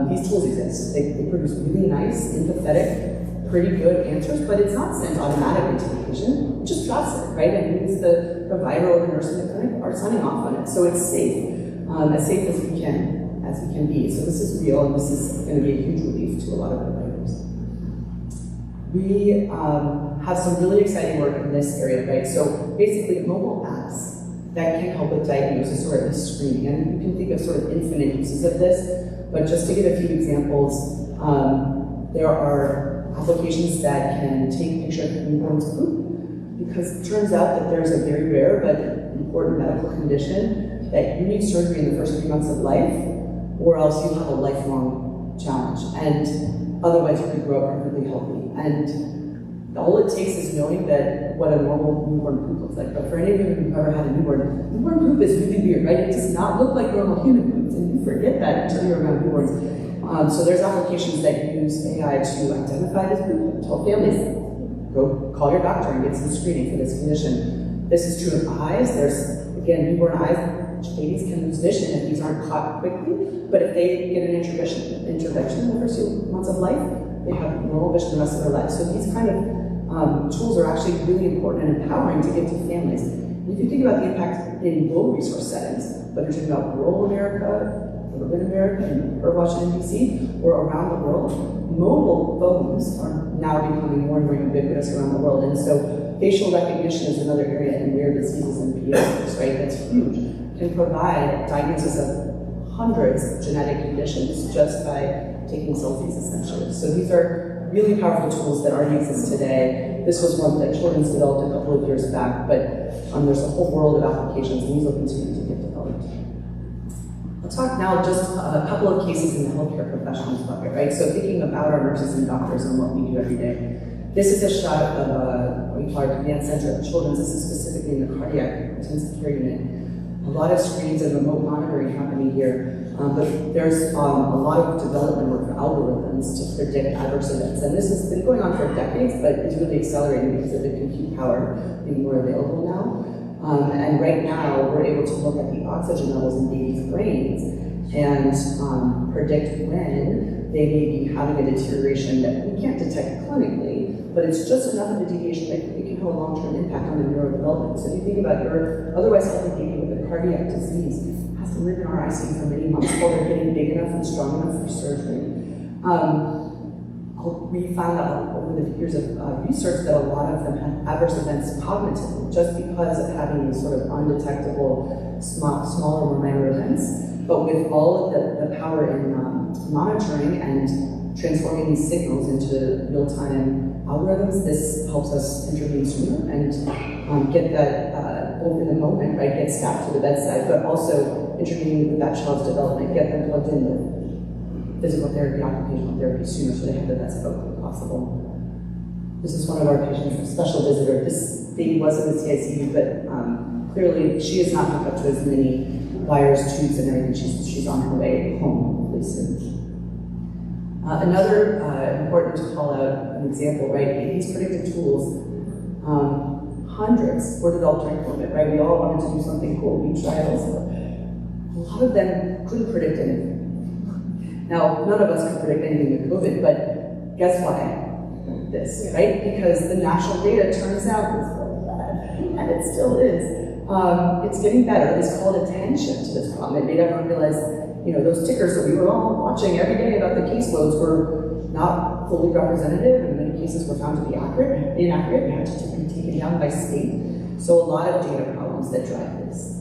these tools exist. They produce really nice, empathetic, pretty good answers, but it's not sent automatically to the patient. It just drops it, right? And means the provider or the nurse in the clinic are signing off on it. So it's safe as we can be. So this is real, and this is going to be a huge relief to a lot of providers. We have some really exciting work in this area, right? So basically, mobile apps that can help with diagnosis or at least screening. And you can think of sort of infinite uses of this, but just to give a few examples, there are applications that can take pictures of newborn's poop, because it turns out that there's a very rare but important medical condition that you need surgery in the first 3 months of life, or else you have a lifelong challenge. And otherwise you could grow up perfectly healthy. And all it takes is knowing that what a normal newborn poop looks like. But for any of you who've ever had a newborn poop is really weird, right? It does not look like normal human poops, and you forget that until you're around newborns. So there's applications that use AI to identify this poop and tell families, go call your doctor and get some screening for this condition. This is true of eyes. There's, again, newborn eyes. Babies can lose vision if these aren't caught quickly, but if they get an intervention in the first few months of life, they have normal vision the rest of their life. So these kind of tools are actually really important and empowering to give to families. And if you think about the impact in low resource settings, whether you're talking about rural America, urban America, or Washington, D.C., or around the world, mobile phones are now becoming more and more ubiquitous around the world. And so facial recognition is another area in rare diseases and pediatrics, right? That's huge. Can provide diagnosis of hundreds of genetic conditions just by taking selfies, essentially. So these are really powerful tools that already exist today. This was one that Children's developed a couple of years back, but there's a whole world of applications, and these will continue to get developed. I'll talk now just a couple of cases in the healthcare professionals bucket, right? So thinking about our nurses and doctors and what we do every day. This is a shot of what we call our command center of Children's. This is specifically in the cardiac intensive care unit. A lot of screens and remote monitoring happening here, but there's a lot of development work for algorithms to predict adverse events. And this has been going on for decades, but it's really accelerating because of the compute power being more available now. And right now, we're able to look at the oxygen levels in babies' brains and predict when they may be having a deterioration that we can't detect clinically, but it's just enough of a deviation that it can have a long-term impact on the neurodevelopment. So if you think about your otherwise healthy baby with a cardiac disease has to live in our ICU for many months while they're getting big enough and strong enough for surgery. We found out over the years of research that a lot of them had adverse events cognitively, just because of having these sort of undetectable, smaller, more minor events. But with all of the power in monitoring and transforming these signals into real-time algorithms, this helps us intervene sooner and get that both in the moment, right, get staff to the bedside, but also intervening with that child's development, get them plugged in with physical therapy, occupational therapy sooner so they have the best outcome possible. This is one of our patients, a special visitor. This baby was in the CICU, but clearly she is not hooked up to as many wires, tubes, and everything. She's on her way home really soon. Another important to call out an example, right? These predictive tools, hundreds were developed during COVID, right? We all wanted to do something cool. We tried also. A lot of them couldn't predict anything. Now, none of us could predict anything with COVID, but guess why? This, right? Because the national data turns out was really bad, and it still is. It's getting better. It's called attention to this problem. It made everyone realize, those tickers that we were all watching every day about the caseloads were not fully representative, and many cases were found to be inaccurate, and had to be taken down by state. So a lot of data problems that drive this.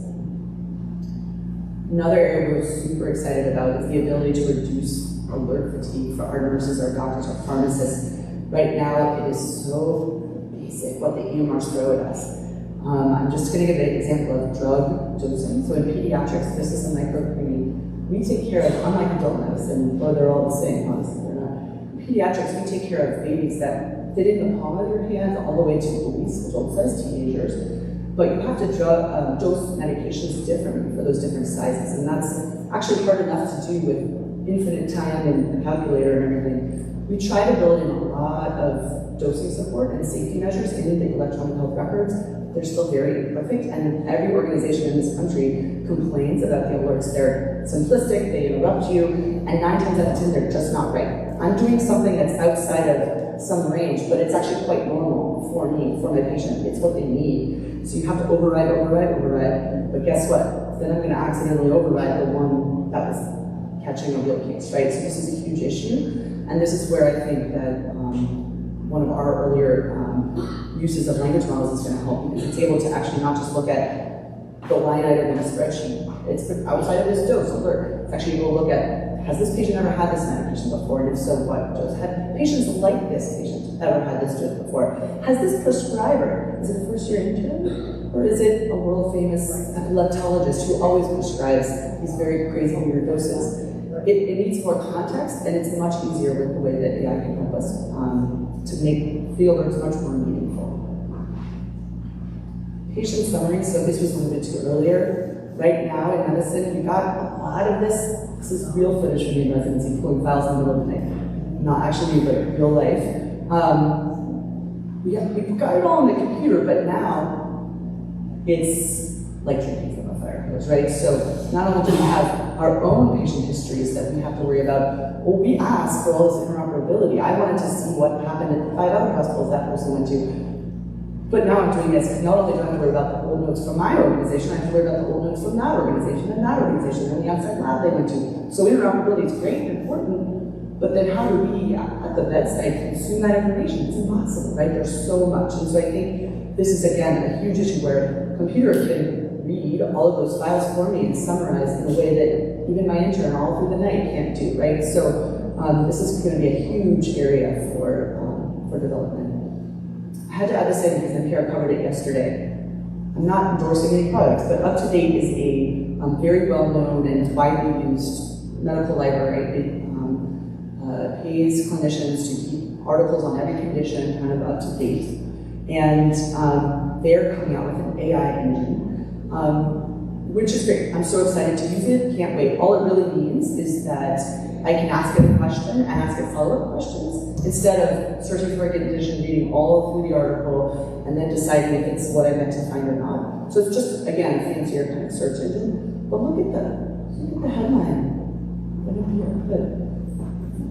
Another area we're super excited about is the ability to reduce alert fatigue for our nurses, our doctors, our pharmacists. Right now, it is so basic what the EMRs throw at us. I'm just going to give an example of drug dosing. So in pediatrics, this is a microcreaming. We take care of, unlike adult medicine, or they're all the same, honestly, they're not. pediatrics, we take care of babies that fit in the palm of your hand all the way to obese, adult-sized teenagers. But you have to dose medications differently for those different sizes, and that's actually hard enough to do with infinite time and the calculator and everything. We try to build in a lot of dosing support and safety measures in the electronic health records. They're still very imperfect, and every organization in this country complains about the alerts. They're simplistic, they interrupt you, and 9 times out of 10, they're just not right. I'm doing something that's outside of some range, but it's actually quite normal for me, for my patient. It's what they need. So you have to override, but guess what? Then I'm going to accidentally override the one that was catching a real case, right? So this is a huge issue, and this is where I think that one of our earlier uses of language models is going to help, because it's able to actually not just look at the line item in a spreadsheet. It's outside of this dose alert. It's actually able to look at, has this patient ever had this medication before? And if so, what dose? Have patients like this patient ever had this dose before? Has this prescriber, is it a first-year intern? Or is it a world-famous leptologist who always prescribes these very crazy weird doses? It needs more context, and it's much easier with the way that AI can help us to make field alerts much more meaningful. Patient summary, so this was alluded to earlier. Right now in medicine, we got a lot of this. This is real footage from the residency, pulling files in the middle of the night. Not actually, but real life. We've got it all on the computer, but now it's like drinking from a fire hose, right? So not only do we have our own patient histories that we have to worry about, well, we asked for all this interoperability. I wanted to see what happened at 5 other hospitals that person went to. But now I'm doing this, because not only do I have to worry about the old notes from my organization, I have to worry about the old notes from that organization, and the outside lab they went to. So interoperability is great and important, but then how do we, at the bedside, consume that information? It's impossible, right? There's so much. And so I think this is, again, a huge issue where a computer can read all of those files for me and summarize in a way that even my intern all through the night can't do, right? So this is going to be a huge area for development. I had to add this in because NPR covered it yesterday. I'm not endorsing any products, but UpToDate is a very well-known and widely used medical library. It pays clinicians to keep articles on every condition kind of up to date. And they're coming out with an AI engine, which is great. I'm so excited to use it, can't wait. All it really means is that I can ask it a question and ask it follow-up questions, instead of searching for a condition, reading all through the article, and then deciding if it's what I meant to find or not. So it's just, again, a fancier kind of search engine. But look at the headline.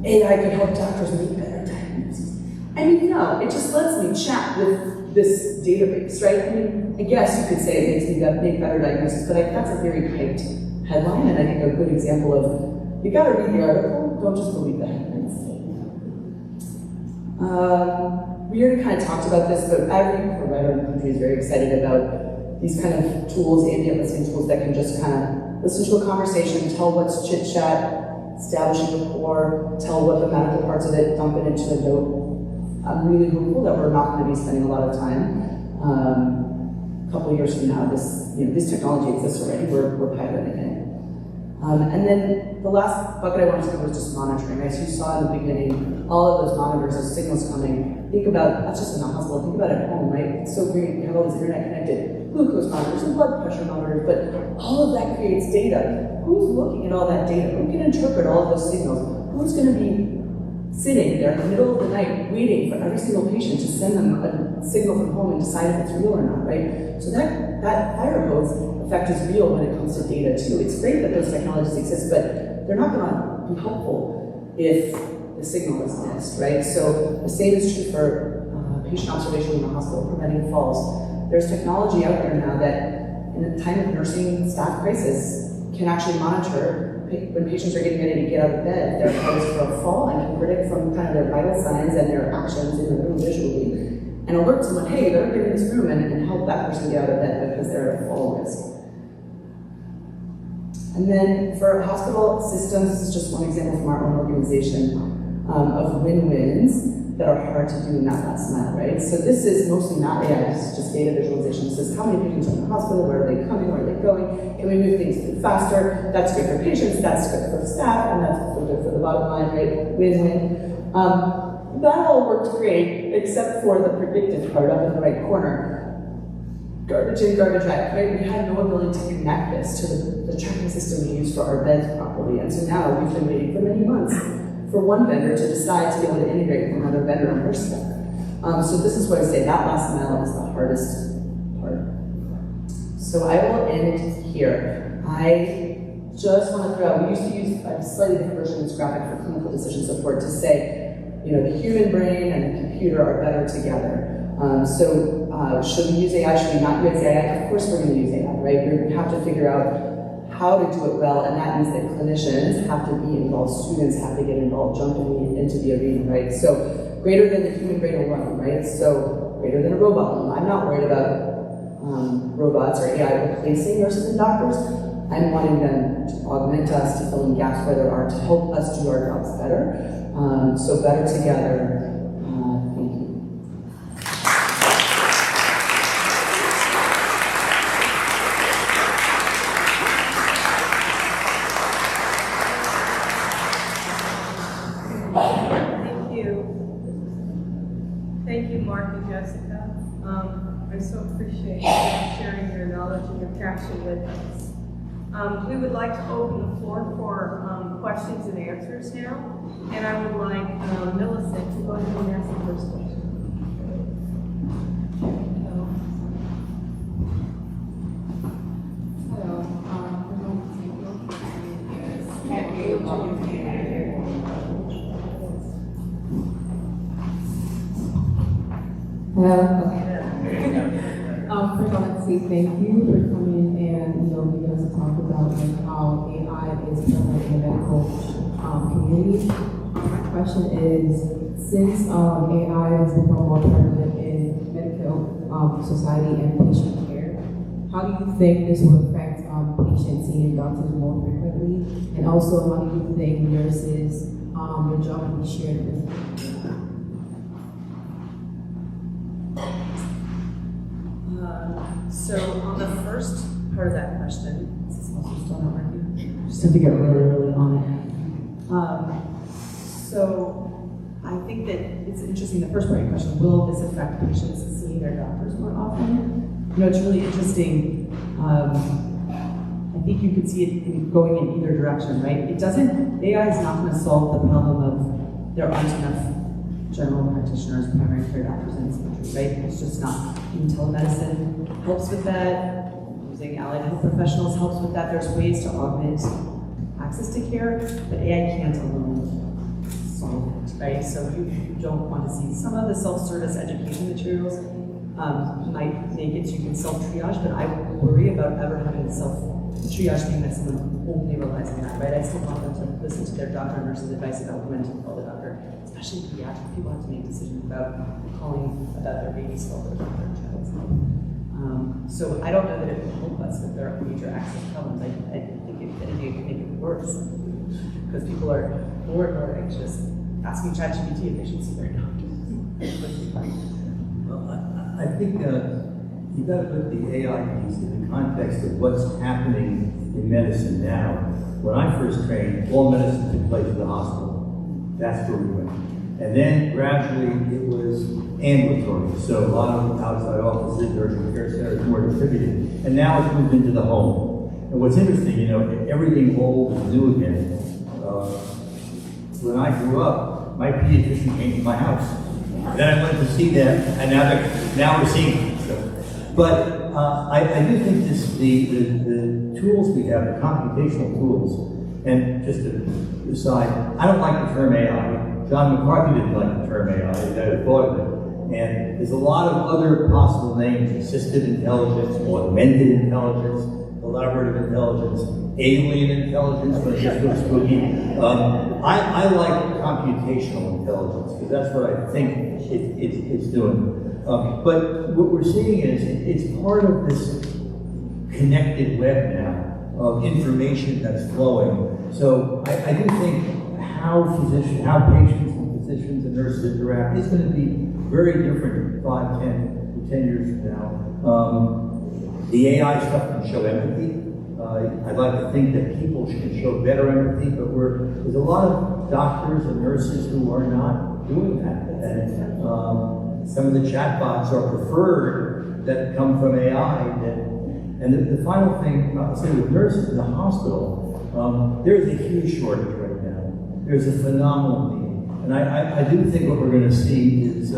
AI could help doctors make better diagnoses. I mean, no, it just lets me chat with this database, right? I mean, I guess you could say it makes me make better diagnoses, but that's a very hyped headline, and I think a good example of, you gotta read the article, don't just believe the headlines. We already kind of talked about this, but every provider in the country is very excited about these kind of tools, ambient listening tools that can just kind of listen to a conversation, tell what's chit-chat, establishing rapport, tell what the medical parts of it, dump it into a note. I'm really hopeful that we're not going to be spending a lot of time. A couple of years from now, this technology exists already, we're piloting it. And then the last bucket I wanted to cover was just monitoring. As you saw in the beginning, all of those monitors, those signals coming, think about, not just in the hospital, think about at home, right? It's so great, we have all these internet connected glucose monitors and blood pressure monitors, but all of that creates data. Who's looking at all that data? Who can interpret all of those signals? Who's going to be sitting there in the middle of the night waiting for every single patient to send them a signal from home and decide if it's real or not, right? So that fire hose effect is real when it comes to data too. It's great that those technologies exist, but they're not going to be helpful if the signal is missed, right? So the same is true for patient observation in the hospital, preventing falls. There's technology out there now that in a time of nursing staff crisis can actually monitor when patients are getting ready to get out of bed, their poised for a fall, and can predict from kind of their vital signs and their actions in the room visually, and alert someone, hey, better get in this room and help that person get out of bed because they're at fall risk. And then for hospital systems, this is just one example from our own organization of win-wins that are hard to do in that last mile, right? So this is mostly not AI, this is just data visualization. This is how many patients are in the hospital, where are they coming, where are they going, can we move things through faster? That's good for patients, that's good for staff, and that's good for the bottom line, right? Win-win. That all worked great, except for the predictive part up in the right corner. Garbage in, garbage out, right? We had no ability to connect this to the tracking system we use for our beds properly. And so now we've been waiting for many months for one vendor to decide to be able to integrate with another vendor in Herstek. So this is what I say, that last mile is the hardest part. So I will end here. I just want to throw out, we used to use a slightly different version of this graphic for clinical decision support to say, the human brain and the computer are better together. Should we use AI, should we not use AI? Of course we're going to use AI, right? We have to figure out how to do it well, and that means that clinicians have to be involved, students have to get involved, jumping into the arena, right? So greater than the human brain alone, right? So greater than a robot alone. I'm not worried about robots or AI replacing nurses and doctors. I'm wanting them to augment us, to fill in gaps where there are, to help us do our jobs better. So better together. Thank you. Thank you, Mark and Jessica. I so appreciate you sharing your knowledge and your passion with us. We would like to open the floor for questions and answers now, and I would like Millicent to go ahead and ask the first question. First, I want to say thank you for coming and being able to talk about how AI is prevalent in the medical community. My question is, since AI has become more prevalent in medical society and patient care, how do you think this will affect patients seeing doctors more frequently? And also, how do you think nurses, your job will be shared with? So on the first part of that question, is this also still not working? Just have to get really on it. So I think that it's interesting, the first part of your question, will this affect patients seeing their doctors more often? It's really interesting. I think you could see it going in either direction, right? AI is not going to solve the problem of there aren't enough general practitioners, primary care doctors in this country, right? It's just not. Even telemedicine helps with that. Using allied health professionals helps with that. There's ways to augment access to care, but AI can't alone solve it, right? So you don't want to see some of the self-service education materials might make it so you can self-triage, but I worry about ever having a self-triage being that someone only relies on that, right? I still want them to listen to their doctor or nurse's advice about when to call the doctor, especially pediatric. People have to make decisions about calling about their baby's health or their child's health. So I don't know that it will help us if there are major access problems. I think if anything, it could make it worse because people are more and more anxious asking ChatGPT if they should see their doctor. I think you've got to put the AI piece in the context of what's happening in medicine now. When I first trained, all medicine took place in the hospital. That's where we went. And then gradually it was ambulatory. So a lot of outside offices, urgent care centers, more distributed. And now it's moved into the home. And what's interesting, everything old is new again. When I grew up, my pediatrician came to my house. And then I went to see them, and now we're seeing them. But I do think the tools we have, the computational tools, and just to aside, I don't like the term AI. John McCarthy didn't like the term AI, he never thought of it. And there's a lot of other possible names: assisted intelligence, augmented intelligence, collaborative intelligence, alien intelligence, when it gets a little spooky. I like computational intelligence, because that's what I think it's doing. But what we're seeing is it's part of this connected web now of information that's flowing. So I do think how patients and physicians and nurses interact is going to be very different 5, 10 years from now. The AI stuff can show empathy. I'd like to think that people can show better empathy, but there's a lot of doctors and nurses who are not doing that. And some of the chatbots are preferred that come from AI. And the final thing I'll say with nurses in the hospital, there's a huge shortage right now. There's a phenomenal need. And I do think what we're going to see is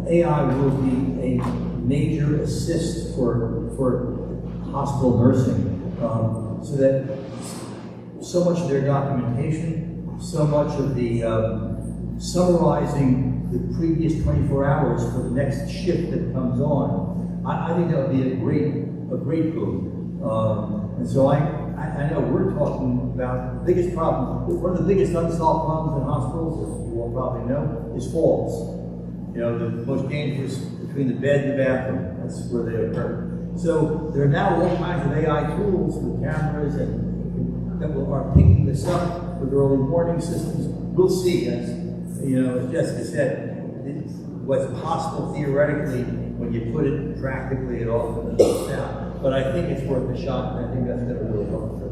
AI will be a major assist for hospital nursing, so that so much of their documentation, so much of the summarizing the previous 24 hours for the next shift that comes on, I think that would be a great boom. And so I know we're talking about the biggest problem, one of the biggest unsolved problems in hospitals, as you all probably know, is falls. You know, the most dangerous between the bed and the bathroom, that's where they occur. So there are now all kinds of AI tools with cameras and that are picking this up with early warning systems. We'll see, as you know, as Jessica said, what's possible theoretically when you put it practically, it often goes down. But I think it's worth a shot, and I think that's going to really help the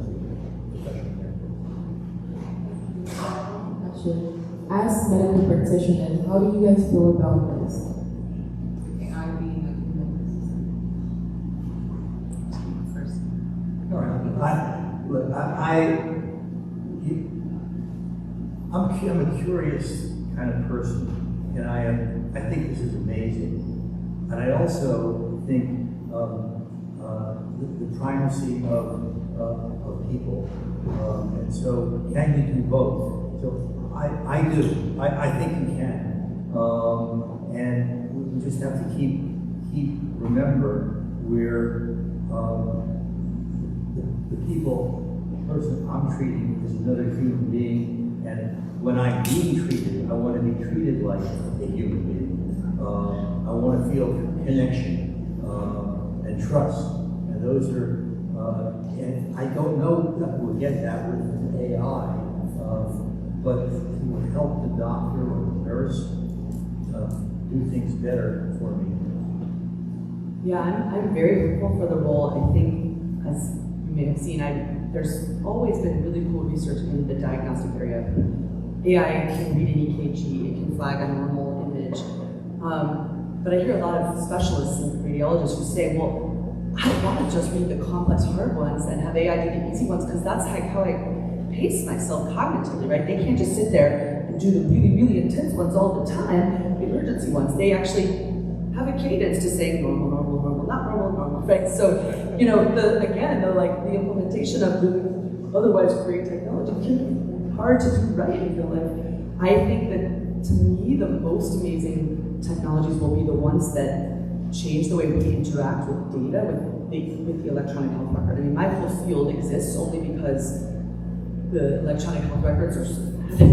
Actually, as medical practitioners, how do you guys feel about this? AI being a human first. All right. I'm a curious kind of person, and I think this is amazing. And I also think the primacy of people, and so can you do both? So I do. I think you can, and we just have to keep remember we're the person I'm treating is another human being, and when I'm being treated, I want to be treated like a human being. I want to feel connection and trust, and those are. And I don't know that we'll get that with AI, but it will help the doctor or the nurse do things better for me. Yeah, I'm very hopeful for the role. I think, as you may have seen, there's always been really cool research in the diagnostic area. AI can read an EKG, it can flag a normal image. But I hear a lot of specialists and radiologists who say, well, I don't want to just read the complex hard ones and have AI do the easy ones, because that's how I pace myself cognitively, right? They can't just sit there and do the really, really intense ones all the time, the emergency ones. They actually have a cadence to saying normal, normal, normal, not normal, normal, right? So, you know, the implementation of the otherwise great technology can be hard to do right in real life. I think that, to me, the most amazing technologies will be the ones that change the way we interact with data, with the electronic health record. I mean, my whole field exists only because the electronic health records are so bad.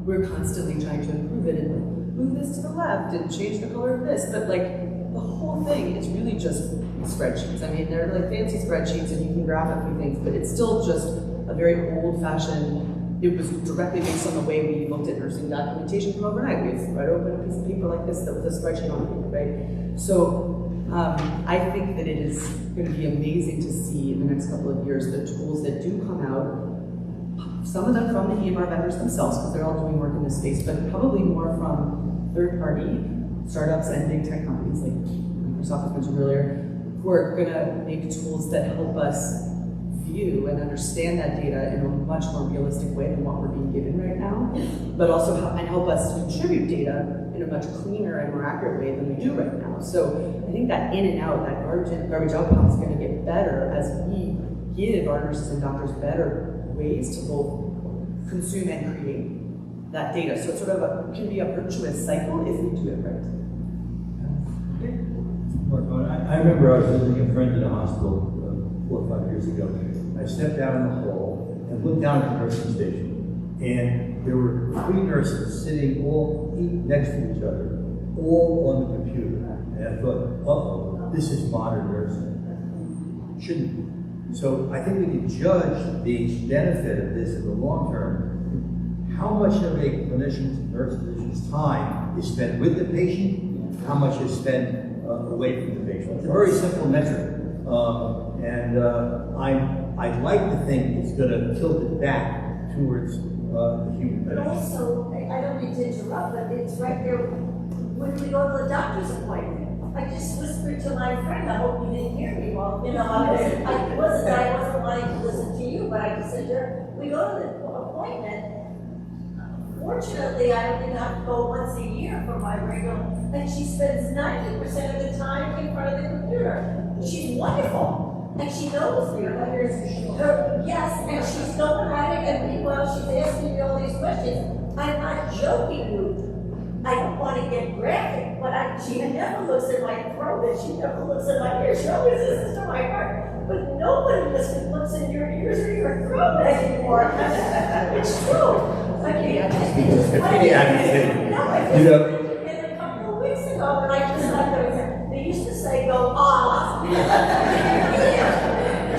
We're constantly trying to improve it and move this to the left and change the color of this, but like the whole thing is really just spreadsheets. I mean, they're like fancy spreadsheets and you can graph a few things, but it's still just a very old-fashioned. It was directly based on the way we looked at nursing documentation from overnight. We spread open a piece of paper like this that was a spreadsheet on paper, right? So I think that it is going to be amazing to see in the next couple of years the tools that do come out, some of them from the EMR vendors themselves, because they're all doing work in this space, but probably more from third-party startups and big tech companies like Microsoft was mentioned earlier, who are going to make tools that help us view and understand that data in a much more realistic way than what we're being given right now, but also help us contribute data in a much cleaner and more accurate way than we do right now. So I think that in and out, that garbage out pump is going to get better as we give our nurses and doctors better ways to both consume and create that data. So it's sort of can be a virtuous cycle if we do it right. I remember I was visiting a friend in a hospital 4 or 5 years ago. I stepped out in the hall and looked down at the nursing station, and there were 3 nurses sitting all next to each other, all on the computer. And I thought, uh-oh, this is modern nursing. Shouldn't be. So I think we can judge the benefit of this in the long term. How much of a clinician's, nurse physician's time is spent with the patient, how much is spent away from the patient. It's a very simple metric. I'd like to think it's going to tilt it back towards the human. But also, I don't mean to interrupt, but it's right there when we go to the doctor's appointment. I just whispered to my friend, I hope you didn't hear me. Well, you know, I wasn't wanting to listen to you, but I just said to her, we go to the appointment. Fortunately, I only have to go once a year for my regular, and she spends 90% of the time in front of the computer. She's wonderful. And she knows me. Yes, and she's going at it, and meanwhile, she's asking me all these questions. I'm not joking you. I don't want to get graphic, but she never looks at my throat, and she never looks at my ears. She always listens to my heart. But nobody looks in your ears or your throat anymore. It's true. You know, a couple of weeks ago, when I just left there, they used to say, go, ah.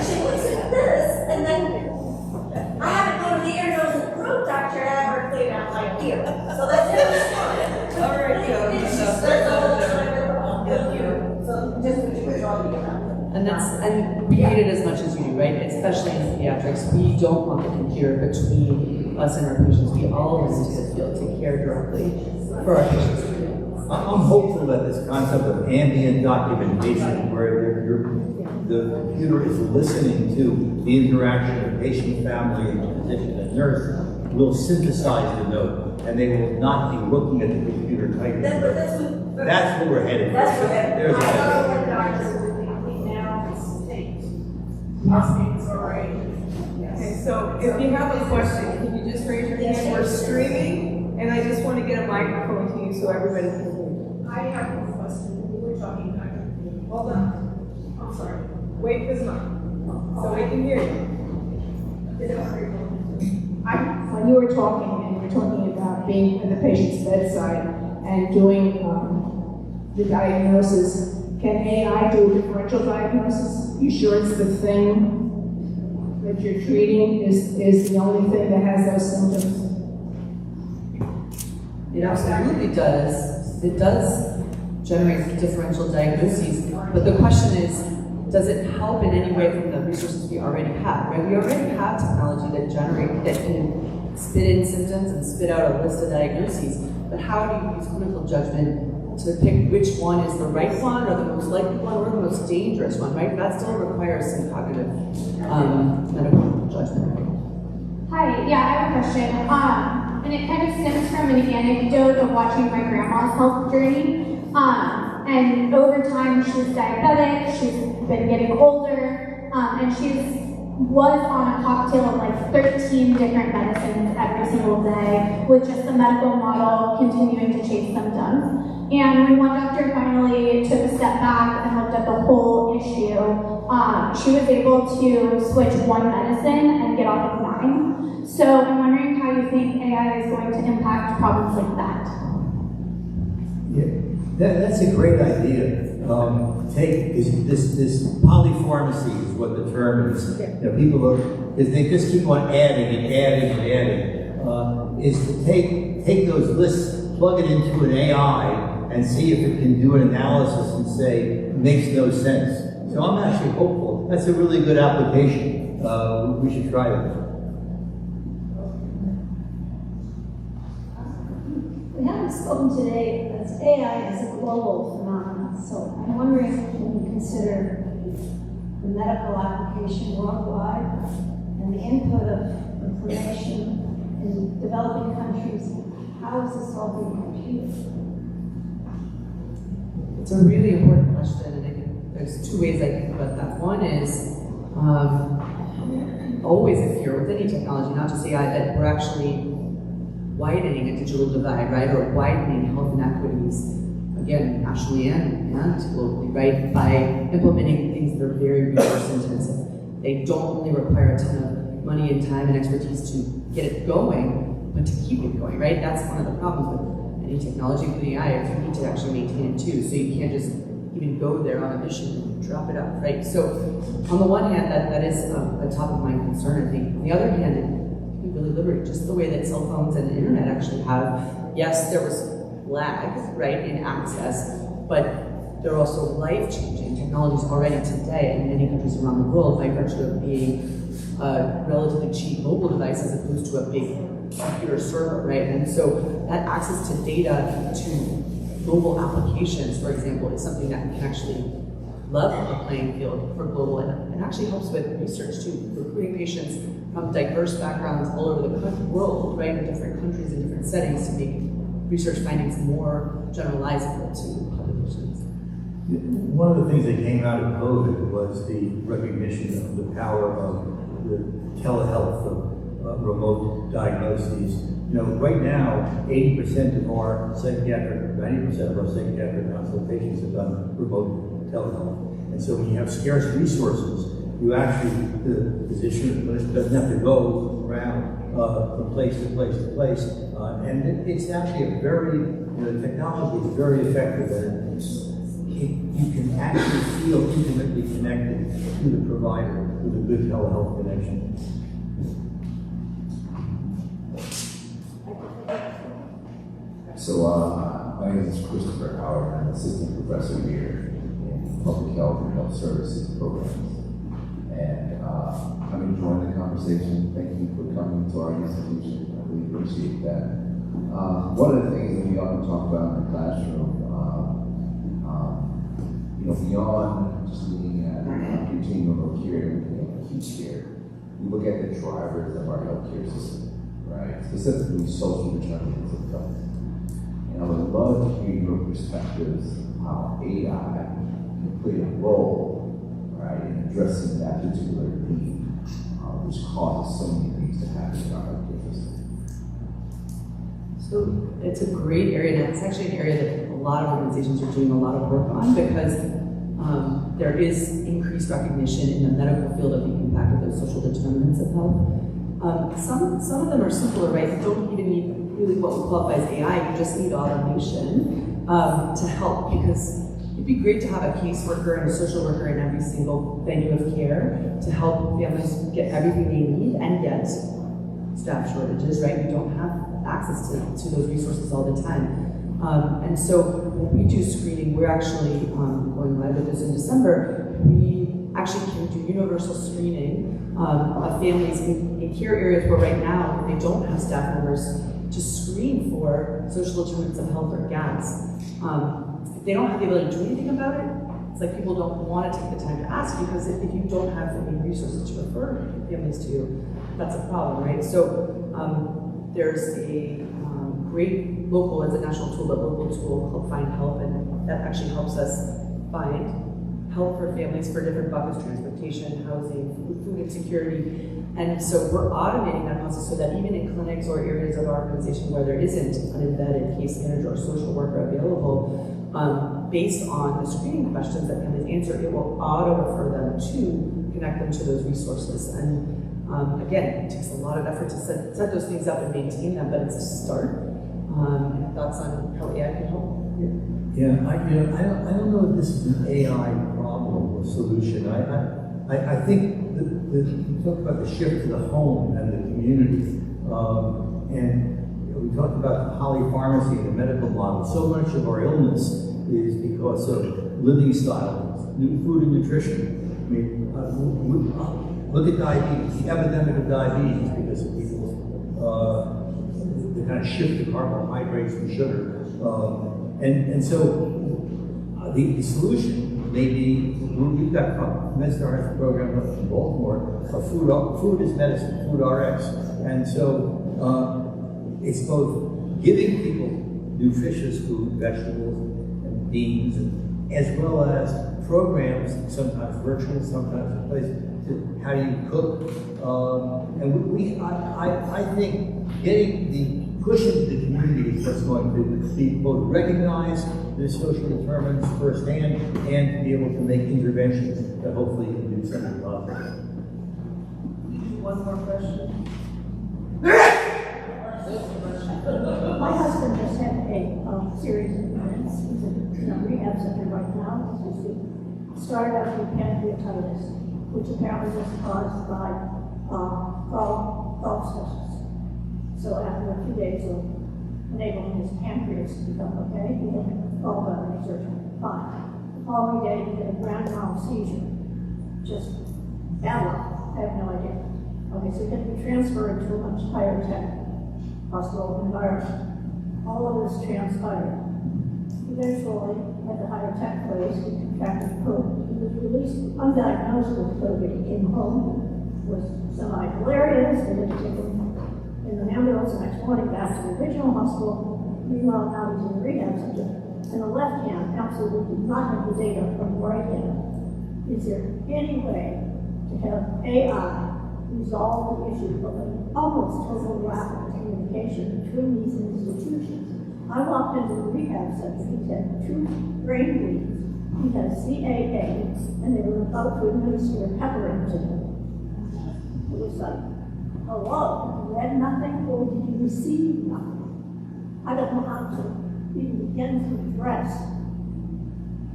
She looks at this, and then I haven't gone to the ear, nose, and throat doctor to have her clean out my ear. So that's it. All right, She says all the time, good ear. So just what you were talking about. And we hate it as much as you do, right? Especially in pediatrics, we don't want the computer between us and our patients. We all want to the field, take care directly for our patients. I'm hopeful that this concept of ambient documentation, where the computer is listening to the interaction of patient, family, and physician and nurse, will synthesize the note, and they will not be looking at the computer typing. That's where we're headed. That's where we're headed. There's a Okay, so if you have a question, can you just raise your hand? We're streaming, and I just want to get a microphone to you so everybody can hear you. I have one question. We were talking about it. Hold on. I'm sorry. Wait for the mic, so we can hear you. When you were talking, and you were talking about being at the patient's bedside and doing the diagnosis, can AI do a differential diagnosis? You sure it's the thing that you're treating is the only thing that has those symptoms? It absolutely does. It does generate differential diagnoses. But the question is, does it help in any way from the resources we already have? Right? We already have technology that can spit in symptoms and spit out a list of diagnoses. But how do you use clinical judgment to pick which one is the right one, or the most likely one, or the most dangerous one, right? That still requires some cognitive medical judgment, right? Hi, yeah, I have a question. And it kind of stems from an anecdote of watching my grandma's health journey. And over time, she's diabetic, she's been getting older, and was on a cocktail of like 13 different medicines every single day, with just the medical model continuing to chase symptoms. And when one doctor finally took a step back and looked at the whole issue, she was able to switch one medicine and get off of 9. So I'm wondering how you think AI is going to impact problems like that. Yeah, that's a great idea. Take this polypharmacy is what the term is. You know, people they just keep on adding and adding and adding. Is to take those lists, plug it into an AI, and see if it can do an analysis and say, makes no sense. So I'm actually hopeful. That's a really good application. We should try it. We haven't spoken today, as AI is a global phenomenon, so I'm wondering when you consider the medical application worldwide and the input of information in developing countries, how is this all being computed? It's a really important question, and I think there's two ways I think about that. One is always if you're with any technology, not just AI, that we're actually widening a digital divide, right, or widening health inequities, again, nationally and globally, right, by implementing things that are very resource intensive. They don't only require a ton of money and time and expertise to get it going, but to keep it going, right? That's one of the problems with any technology, including AI, is you need to actually maintain it too, so you can't just even go there on a mission and drop it off, right? So on the one hand, that is a top of mind concern, I think. On the other hand, it can be really liberating, just the way that cell phones and the internet actually have. Yes, there was lag, right, in access, but they're also life-changing technologies already today in many countries around the world by virtue of being a relatively cheap mobile device as opposed to a big computer server, right? And so that access to data to mobile applications, for example, is something that can actually level the playing field for global, and actually helps with research too, recruiting patients from diverse backgrounds all over the world, right, in different countries and different settings to make research findings more generalizable to populations. One of the things that came out of COVID was the recognition of the power of the telehealth, of remote diagnoses. You know, right now, 80% of our psychiatric, 90% of our psychiatric consultations are done remote telehealth. And so when you have scarce resources, you actually, the physician doesn't have to go around from place to place to place. And it's actually a very, the technology is very effective, and you can actually feel intimately connected to the provider with a good telehealth connection. So, my name is Christopher Howard. I'm an assistant professor here in public health and health services programs. And I'm enjoying the conversation. Thank you for coming to our institution. I really appreciate that. One of the things that we often talk about in the classroom, you know, beyond just looking at continuum of care, looking at acute care, we look at the drivers of our healthcare system, right? Specifically social determinants of health. And I would love to hear your perspectives on how AI can play a role, right, in addressing that particular need, which causes so many things to happen in our healthcare system. So it's a great area, and it's actually an area that a lot of organizations are doing a lot of work on, because there is increased recognition in the medical field of the impact of those social determinants of health. Some of them are simpler, right? You don't even need really what we qualify as AI, you just need automation to help, because it'd be great to have a caseworker and a social worker in every single venue of care to help families get everything they need, and yet staff shortages, right? We don't have access to those resources all the time. And so when we do screening, we're actually going live with this in December. We actually can do universal screening of families in care areas where right now they don't have staff members to screen for social determinants of health or gaps. If they don't have the ability to do anything about it, it's like people don't want to take the time to ask, because if you don't have any resources to refer families to, that's a problem, right? So there's a great local, it's a national tool, but local tool called Find Help, and that actually helps us find help for families for different buckets: transportation, housing, food insecurity. And so we're automating that process so that even in clinics or areas of our organization where there isn't an embedded case manager or social worker available, based on the screening questions that families answer, it will auto-refer them to connect them to those resources. And again, it takes a lot of effort to set those things up and maintain them, but it's a start. Any thoughts on how AI can help? Yeah, I don't know if this is an AI problem or solution. I think we talked about the shift to the home and the community, and we talked about the polypharmacy and the medical model. So much of our illness is because of living style, food and nutrition. I mean, look at diabetes, the epidemic of diabetes, because of people's the kind of shift to carbohydrates and sugar. And so the solution may be, we've got from MedStar Institute program up in Baltimore, food is medicine, food RX. And so it's both giving people nutritious food, vegetables and beans, and as well as programs, sometimes virtual, sometimes in place, to how do you cook. And I think pushing the community is what's going to be both recognize the social determinants firsthand and be able to make interventions that hopefully can do something positive. One more question. My husband just had a series of events. He's in a rehab center right now. He started out with pancreatitis, which apparently was caused by gallstones. So after a few days of enabling his pancreas to become okay, he had gallbladder surgery. Fine. call me day to get a grand mal seizure. Just bad luck, I have no idea. Okay, so he had to be transferred to a much higher tech hospital environment. All of this transpired. Eventually, at the higher tech place, he contracted COVID. He was released undiagnosed with COVID. He came home, was semi-delirious. They had to take him in an ambulance the next morning back to the original hospital. Meanwhile, now he's in the rehab center. And the left hand absolutely did not have the data from the right hand. Is there any way to have AI resolve the issue of an almost total lack of communication between these institutions? I walked into the rehab center, he had 2 brain bleeds, he had CAA, and they were about to administer heparin to him. It was like, hello, you read nothing or did you receive nothing? I don't know how to even begin to address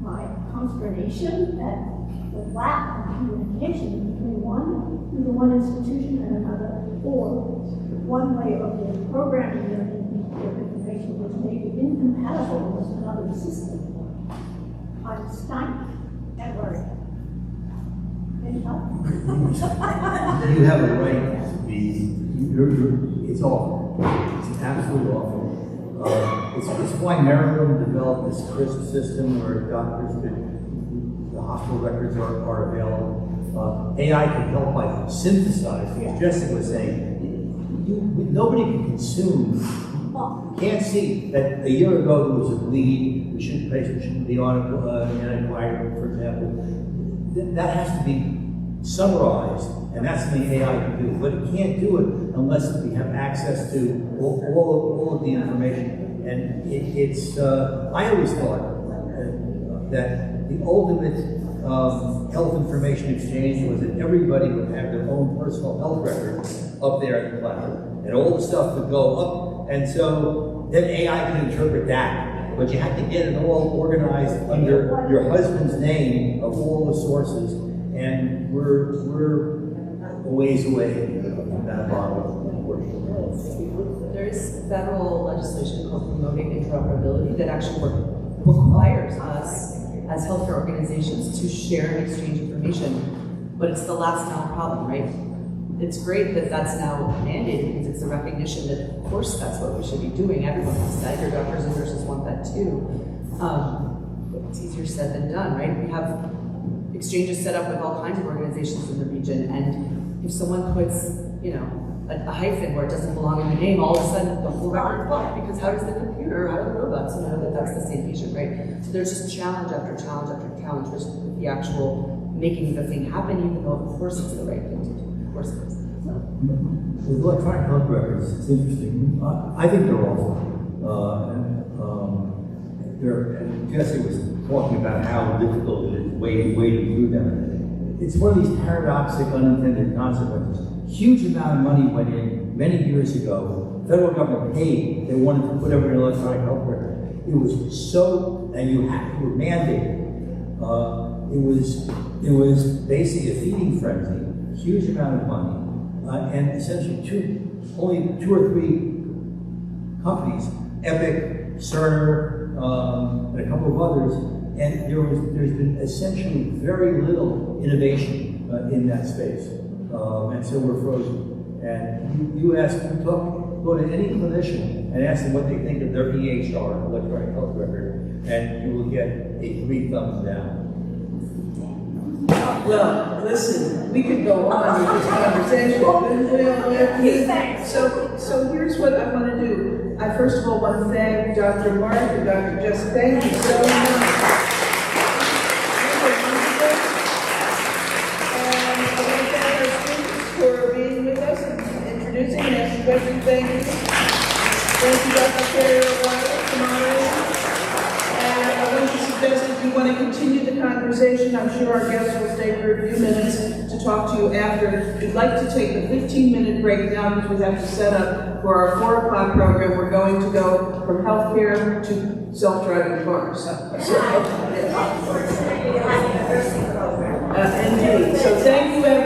my consternation at the lack of communication between either one institution and another, or one way of their programming their information which may be incompatible with another system. I'm stymied and worried. Any help? You have a right to be, it's awful. It's absolutely awful. It's why Maryland developed this CRISP system where doctors the hospital records are available. AI can help by synthesizing, as Jessica was saying. Nobody can consume, can't see that a year ago there was a bleed, the patient shouldn't be on an anticoagulant, for example. That has to be summarized, and that's something AI can do. But it can't do it unless we have access to all of the information. And it's I always thought that the ultimate health information exchange was that everybody would have their own personal health record up there at the cloud, and all the stuff would go up, and so then AI can interpret that. But you have to get it all organized under your husband's name of all the sources, and we're a ways away from that model, unfortunately. There's federal legislation called Promoting Interoperability that actually requires us as healthcare organizations to share and exchange information, but it's the last mile problem, right? It's great that that's now mandated because it's a recognition that, of course, that's what we should be doing. Everyone wants that. Your doctors and nurses want that too. But it's easier said than done, right? We have exchanges set up with all kinds of organizations in the region, and if someone puts, a hyphen where it doesn't belong in the name, all of a sudden the whole record blocked, because how does the computer, how do the robots know that that's the same patient, right? So there's just challenge after challenge after challenge with the actual making the thing happen, even though of course it's the right thing to do. Of course it is. With electronic health records, it's interesting. I think they're awful. And Jesse was talking about how difficult it is wading through them. It's one of these paradoxic, unintended consequences. Huge amount of money went in many years ago. The federal government paid. They wanted to put everything in electronic health record. It was so, and you were mandated. It was basically a feeding frenzy. Huge amount of money, and essentially only 2 or 3 companies, Epic, Cerner, and a couple of others, and there's been essentially very little innovation in that space, and so we're frozen. And you go to any clinician and ask them what they think of their EHR, electronic health record, and you will get a 3 thumbs down. Well, listen, we could go on with this conversation, so here's what I want to do. I first of all want to thank Dr. Mark and Dr. Jess. Thank you so much. And I want to thank our students for being with us and introducing and asking questions. Thank you. Thank you, Dr. Carrie, for moderating. And I want to suggest if you want to continue the conversation, I'm sure our guests will stay for a few minutes to talk to you after. We'd like to take a 15-minute break now because we have to set up for our 4 o'clock program. We're going to go from healthcare to self-driving cars. Indeed. So thank you, everyone.